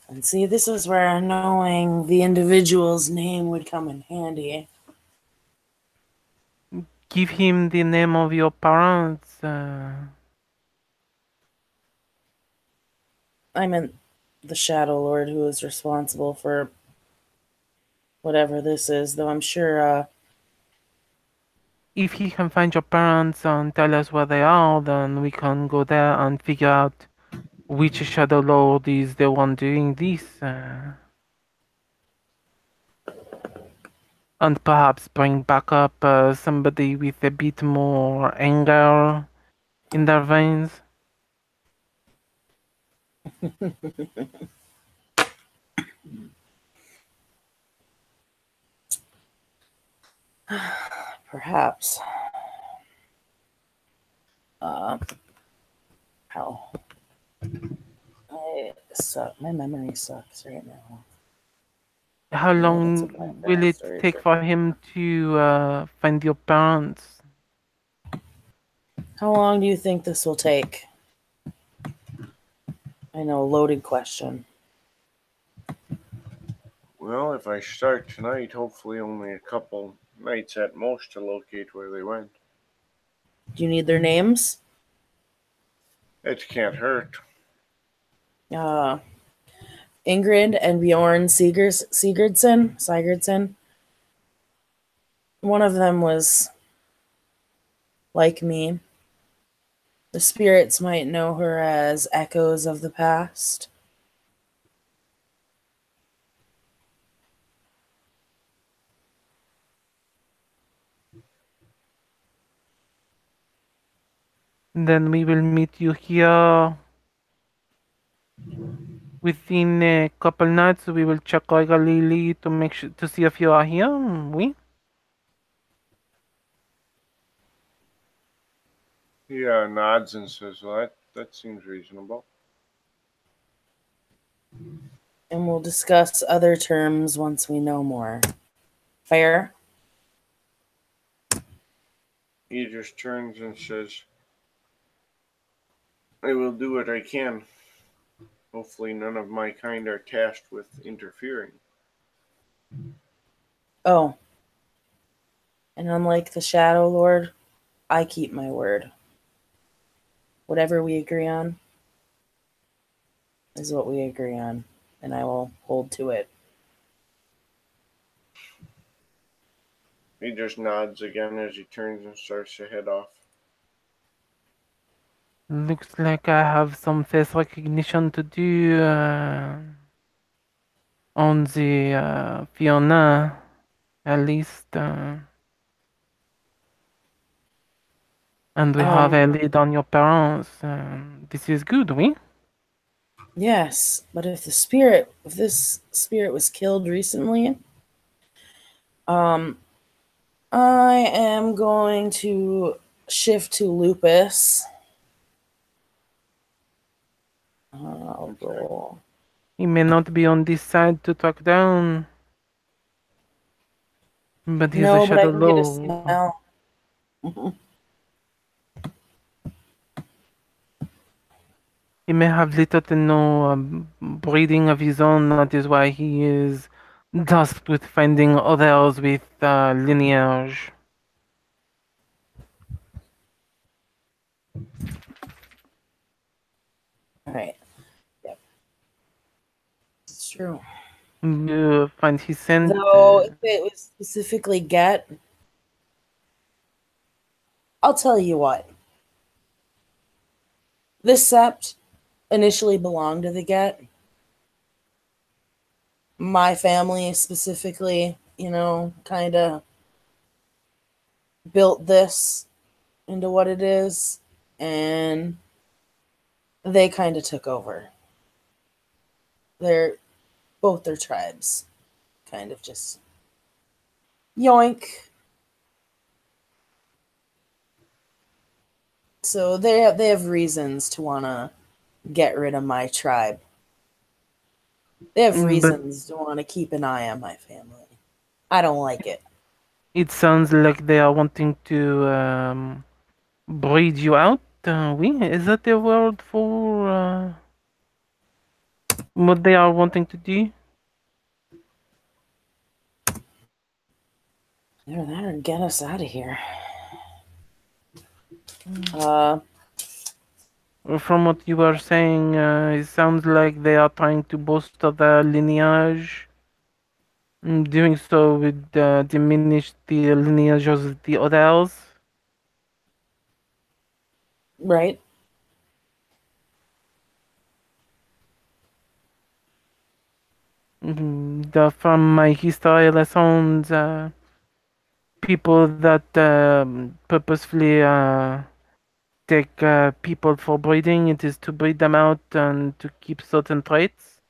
Speaker 2: And see, this is where knowing the individual's name would come in handy.
Speaker 3: Give him the name of your parents.
Speaker 2: I meant the Shadow Lord who is responsible for whatever this is, though I'm sure
Speaker 3: If he can find your parents and tell us where they are, then we can go there and figure out which Shadow Lord is the one doing this. And perhaps bring back up somebody with a bit more anger in their veins.
Speaker 2: perhaps. How? I suck. My memory sucks right now.
Speaker 3: How
Speaker 2: No, that's a
Speaker 3: long
Speaker 2: blank
Speaker 3: will it
Speaker 2: bastard.
Speaker 3: take for him to find your parents?
Speaker 2: How long do you think this will take? I know, loaded question.
Speaker 1: Well, if I start tonight, hopefully only a couple nights at most to locate where they went.
Speaker 2: Do you need their names?
Speaker 1: It can't hurt.
Speaker 2: Uh, Ingrid and Bjorn Sigurdsson. One of them was like me. The spirits might know her as echoes of the past.
Speaker 3: Then we will meet you here within a couple nights. We will check regularly to make sure to see if you are here. We.
Speaker 1: He nods and says, "Well, that seems reasonable."
Speaker 2: And we'll discuss other terms once we know more. Fair?
Speaker 1: He just turns and says, "I will do what I can. Hopefully, none of my kind are tasked with interfering."
Speaker 2: Oh, and unlike the Shadow Lord, I keep my word. Whatever we agree on is what we agree on, and I will hold to it.
Speaker 1: He just nods again as he turns and starts to head off.
Speaker 3: Looks like I have some face recognition to do on the Fiona, at least. And we have a lead on your parents. This is good, we?
Speaker 2: Yes, but if this spirit was killed recently, I am going to shift to Lupus. I'll roll.
Speaker 3: He may not be on this side to talk down, but he's a
Speaker 2: No, but I
Speaker 3: shadow
Speaker 2: can get a
Speaker 3: lord.
Speaker 2: smell.
Speaker 3: He may have little to no breeding of his own. That is why he is tasked with finding others with lineage.
Speaker 2: All right. Yep. It's true.
Speaker 3: You find his scent.
Speaker 2: Though, if it was specifically Get, I'll tell you what. This sept initially belonged to the Get. My family specifically, kind of built this into what it is, and they kind of took over. Both their tribes kind of just yoink. So they have reasons to want to get rid of my tribe. They have
Speaker 3: But
Speaker 2: reasons to want to keep an eye on my family. I don't like it.
Speaker 3: it sounds like they are wanting to breed you out? Oui, is that the word for what they are wanting to do?
Speaker 2: Either that or get us out of here.
Speaker 3: From what you are saying, it sounds like they are trying to bolster their lineage. Doing so would diminish the lineage of the others.
Speaker 2: Right.
Speaker 3: From my history lessons, people that purposefully take people for breeding, it is to breed them out and to keep certain traits.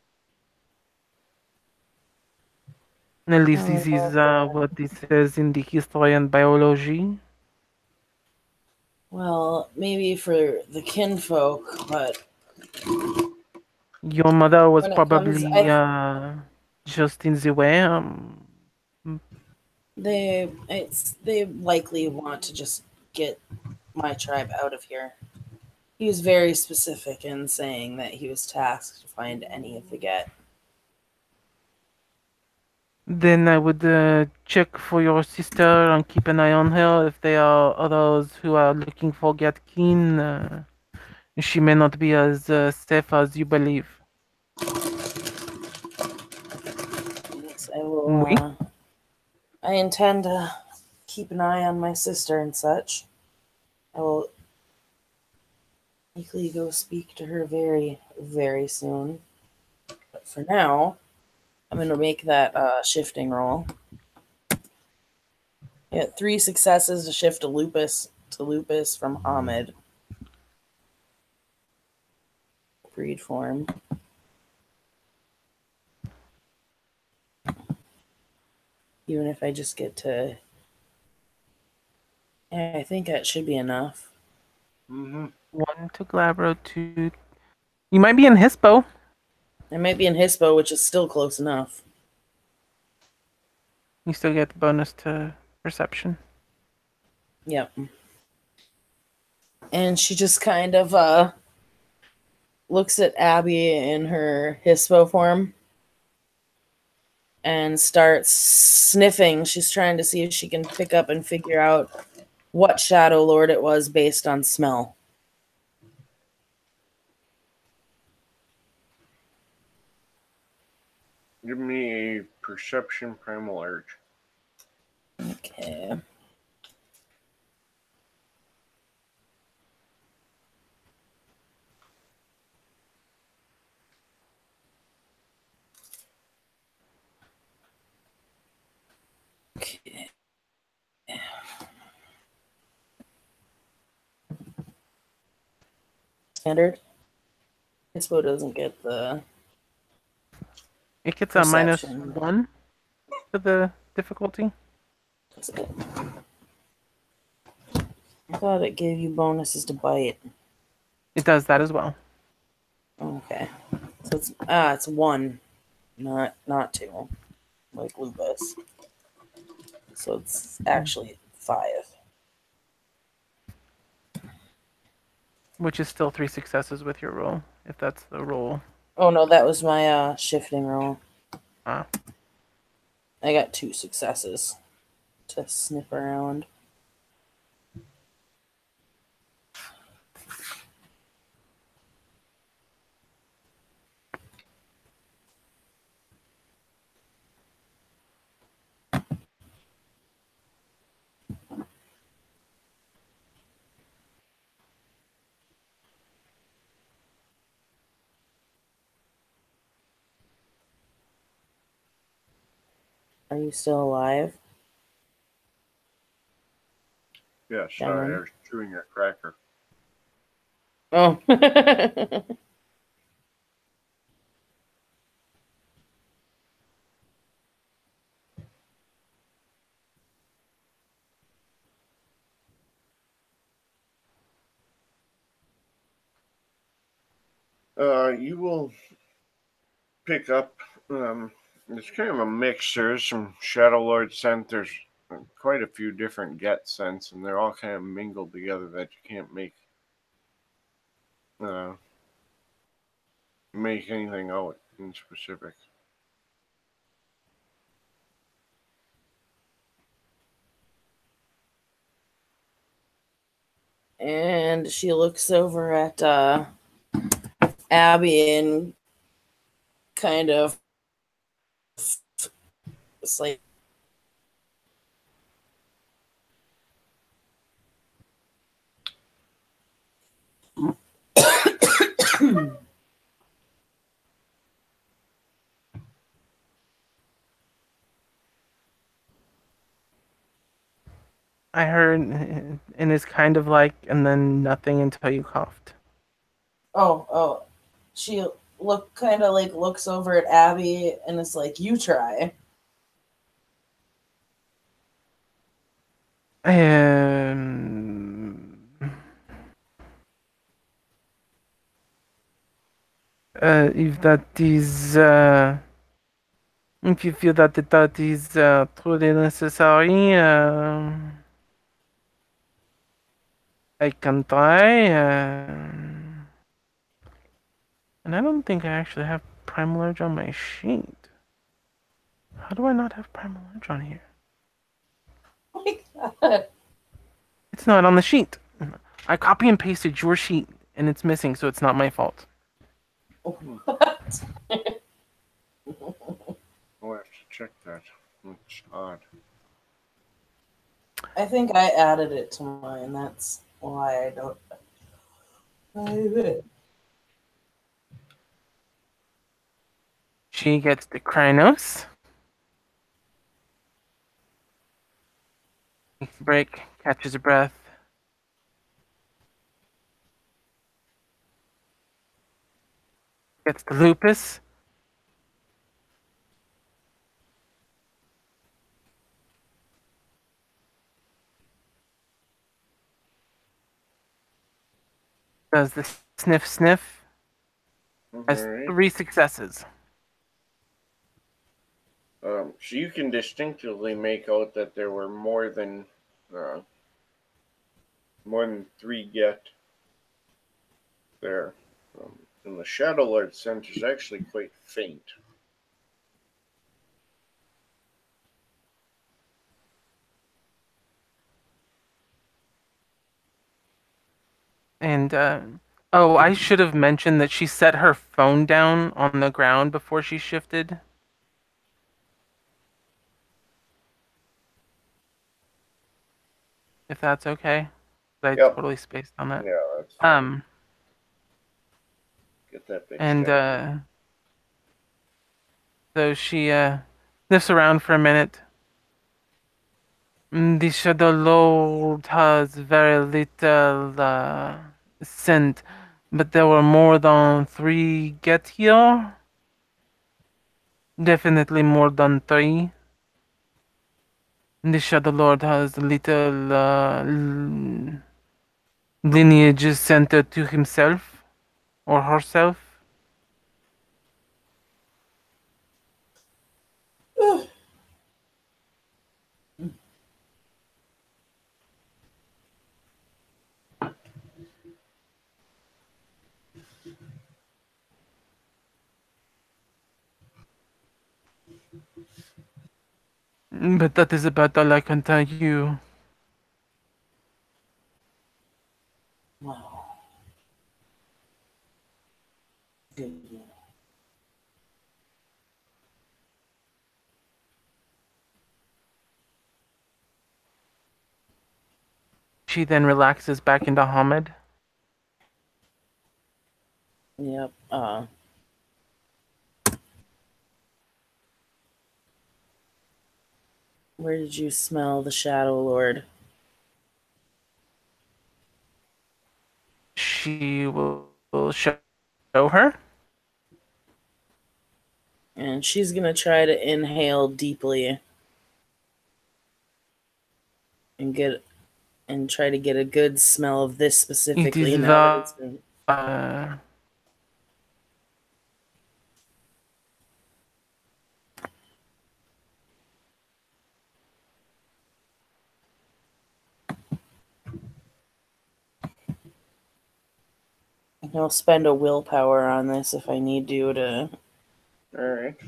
Speaker 3: At least this is what it says in the history and biology.
Speaker 2: Well, maybe for the kinfolk, but
Speaker 3: Your mother was
Speaker 2: when it comes,
Speaker 3: probably just in the way.
Speaker 2: they likely want to just get my tribe out of here. He was very specific in saying that he was tasked to find any of the get.
Speaker 3: Then I would check for your sister and keep an eye on her. If there are others who are looking for get keen, she may not be as safe as you believe.
Speaker 2: Yes, I will.
Speaker 3: Oui.
Speaker 2: I intend to keep an eye on my sister and such. I will likely go speak to her very, very soon. But for now, I'm going to make that shifting roll. I got 3 successes to shift to lupus from Hamid. Breed form. Even if I just get to... I think that should be enough.
Speaker 1: Mm-hmm.
Speaker 3: 1 to Glabro, 2. You might be in Hispo.
Speaker 2: I might be in Hispo, which is still close enough.
Speaker 3: You still get the bonus to perception.
Speaker 2: Yep. And she just kind of looks at Abby in her Hispo form and starts sniffing. She's trying to see if she can pick up and figure out what Shadow Lord it was based on smell.
Speaker 1: Give me a perception primal urge.
Speaker 2: Okay. Okay. Standard. Hispo doesn't get the
Speaker 3: It gets a
Speaker 2: perception.
Speaker 3: -1 to the difficulty.
Speaker 2: That's it. I thought it gave you bonuses to bite.
Speaker 3: It does that as well.
Speaker 2: Okay. So it's 1, not 2, like lupus. So it's actually 5.
Speaker 3: Which is still 3 successes with your roll, if that's the roll.
Speaker 2: Oh no, that was my shifting roll.
Speaker 3: Ah.
Speaker 2: I got 2 successes to sniff around. Are you still alive?
Speaker 1: Yeah, sorry, I was chewing a cracker.
Speaker 2: Oh.
Speaker 1: You will pick up. It's kind of a mix. There's some Shadow Lord scent. There's quite a few different get scents, and they're all kind of mingled together that you can't uh, make anything out in specific.
Speaker 2: And she looks over at Abby and kind of it's like
Speaker 3: I heard, and it's kind of like, and then nothing until you coughed.
Speaker 2: oh, she looks over at Abby and it's like, you try.
Speaker 3: Um, if that is, if you feel that that is truly necessary, I can try. And I don't think I actually have Primal Urge on my sheet. How do I not have Primal Urge on here?
Speaker 2: Oh my god.
Speaker 3: It's not on the sheet. I copy and pasted your sheet, and it's missing, so it's not my fault.
Speaker 2: What?
Speaker 1: I'll have to check that. It's odd.
Speaker 2: I think I added it to mine. That's why I don't.
Speaker 3: She gets the Krynos. Takes a break, catches her breath. Gets the Lupus. Does the sniff sniff. Has
Speaker 1: Alright.
Speaker 3: 3 successes.
Speaker 1: So you can distinctively make out that there were more than 3 get there. And the Shadow Lord scent is actually quite faint.
Speaker 3: And, oh, I should have mentioned that she set her phone down on the ground before she shifted. If that's okay. I
Speaker 1: Yep.
Speaker 3: totally spaced on that.
Speaker 1: Yeah, that's fine. Get that bitch
Speaker 3: And,
Speaker 1: down.
Speaker 3: so she, sniffs around for a minute. The Shadow Lord has very little, scent, but there were more than 3 get here. Definitely more than 3. The Shadow Lord has little lineages centered to himself or herself. But that is about all I can tell you.
Speaker 2: Wow. Good.
Speaker 3: She then relaxes back into Hamid.
Speaker 2: Yep. Where did you smell the Shadow Lord?
Speaker 3: She will show her.
Speaker 2: And she's gonna try to inhale deeply and try to get a good smell of this
Speaker 3: It
Speaker 2: specifically
Speaker 3: is
Speaker 2: now that it's been. I'll spend a willpower on this if I need to
Speaker 1: Alright.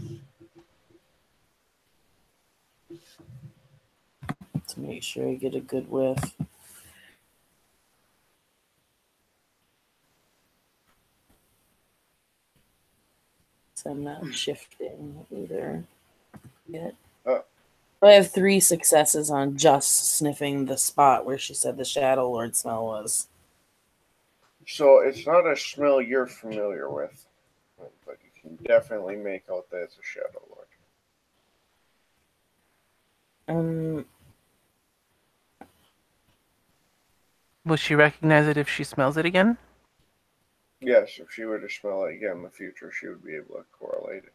Speaker 2: make sure I get a good whiff. So I'm not shifting either yet. I have 3 successes on just sniffing the spot where she said the Shadow Lord smell was.
Speaker 1: So it's not a smell you're familiar with, but you can definitely make out that it's a Shadow Lord.
Speaker 3: Will she recognize it if she smells it again?
Speaker 1: Yes, if she were to smell it again in the future, she would be able to correlate it.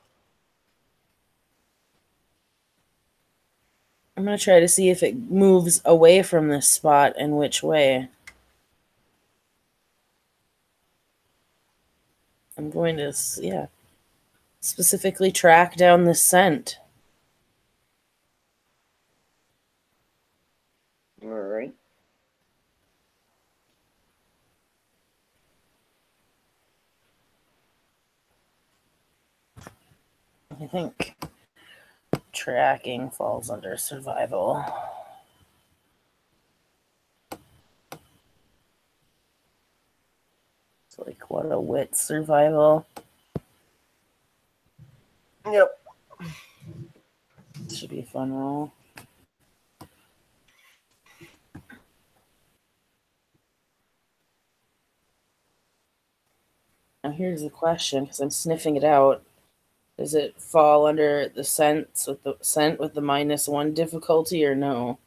Speaker 2: I'm going to try to see if it moves away from this spot and which way. I'm going to, specifically track down the scent.
Speaker 1: Alright.
Speaker 2: I think tracking falls under survival. It's like, what a wit survival.
Speaker 1: Yep.
Speaker 2: Should be a fun roll. Now here's the question, because I'm sniffing it out. Does it fall under the scent with the -1 difficulty or no?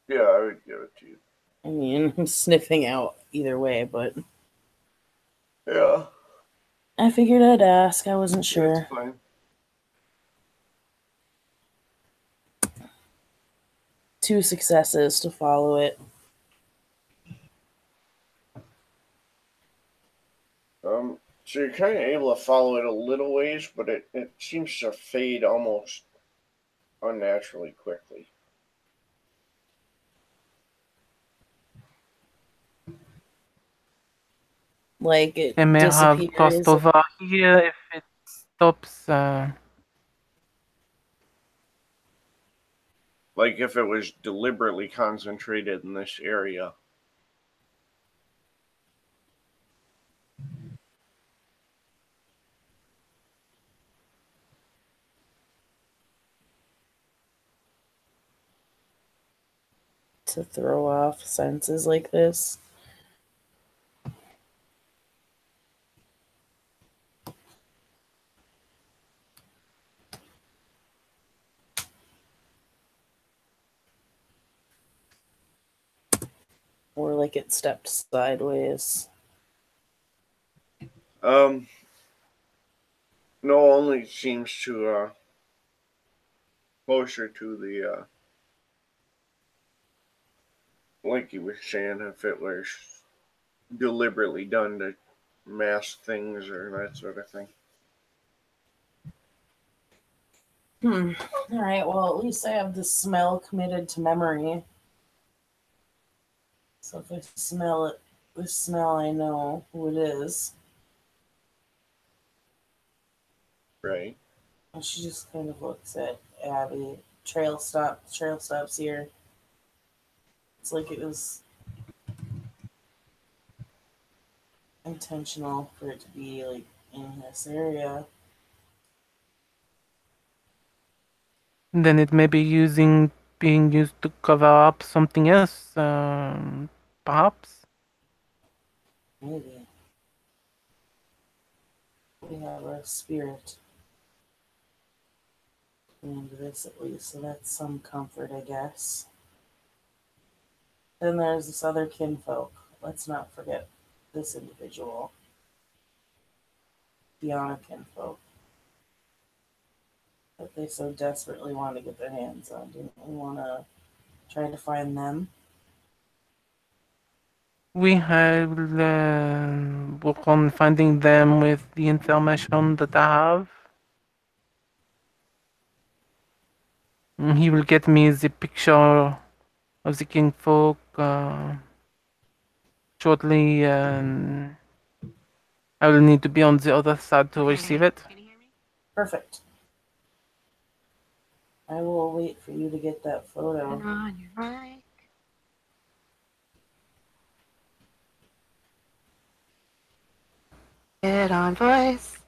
Speaker 1: Yeah, I would give it to you.
Speaker 2: I mean, I'm sniffing out either way, but
Speaker 1: Yeah.
Speaker 2: I figured I'd ask. I wasn't sure.
Speaker 1: It's fine.
Speaker 2: Two successes to follow it.
Speaker 1: So you're kind of able to follow it a little ways, but it seems to fade almost unnaturally quickly.
Speaker 2: Like it
Speaker 3: I may have
Speaker 2: disappears.
Speaker 3: crossed over here if it stops.
Speaker 1: Like if it was deliberately concentrated in this area.
Speaker 2: To throw off senses like this. Or like it stepped sideways.
Speaker 1: No, only seems to closer to the like you were saying, if it was deliberately done to mask things or that sort of thing.
Speaker 2: All right, well, at least I have the smell committed to memory. So if I smell it, this smell, I know who it is.
Speaker 1: Right.
Speaker 2: And she just kind of looks at Abby. Trail stops here. It's like it was intentional for it to be like in this area.
Speaker 3: Then it may be being used to cover up something else, perhaps.
Speaker 2: Maybe. We have a spirit into this at least, so that's some comfort, I guess. Then there's this other kinfolk. Let's not forget this individual. The honor kinfolk. That they so desperately want to get their hands on. Didn't we want to try to find them?
Speaker 3: We have work on finding them with the information that I have. He will get me the picture of the kinfolk shortly. I will need to be on the other side to receive it.
Speaker 2: Perfect. I will wait for you to get that photo.
Speaker 4: Turn on your mic. Get on voice.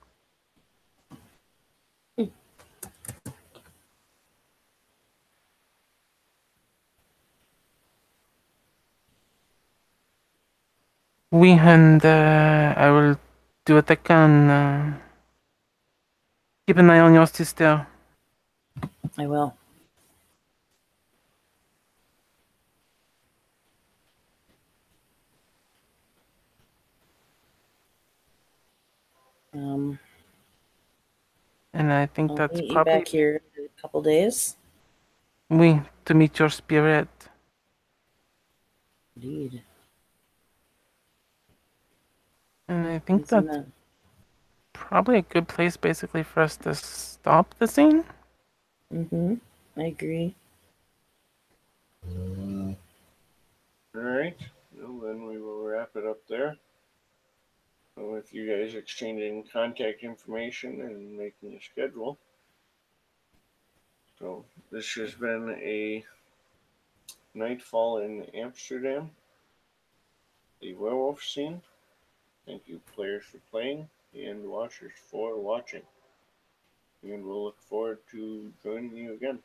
Speaker 3: We and I will do what I can. Keep an eye on your sister.
Speaker 2: I will.
Speaker 3: And I think
Speaker 2: I'll
Speaker 3: that's
Speaker 2: meet you
Speaker 3: probably
Speaker 2: back here in a couple days.
Speaker 3: to meet your spirit.
Speaker 2: Indeed.
Speaker 3: And I think
Speaker 2: Isn't
Speaker 3: that's
Speaker 2: that?
Speaker 3: probably a good place basically for us to stop the scene.
Speaker 2: Mm-hmm. I agree.
Speaker 1: Alright, well then we will wrap it up there. With you guys exchanging contact information and making a schedule. So this has been a Nightfall in Amsterdam, the werewolf scene. Thank you players for playing and watchers for watching. And we'll look forward to joining you again.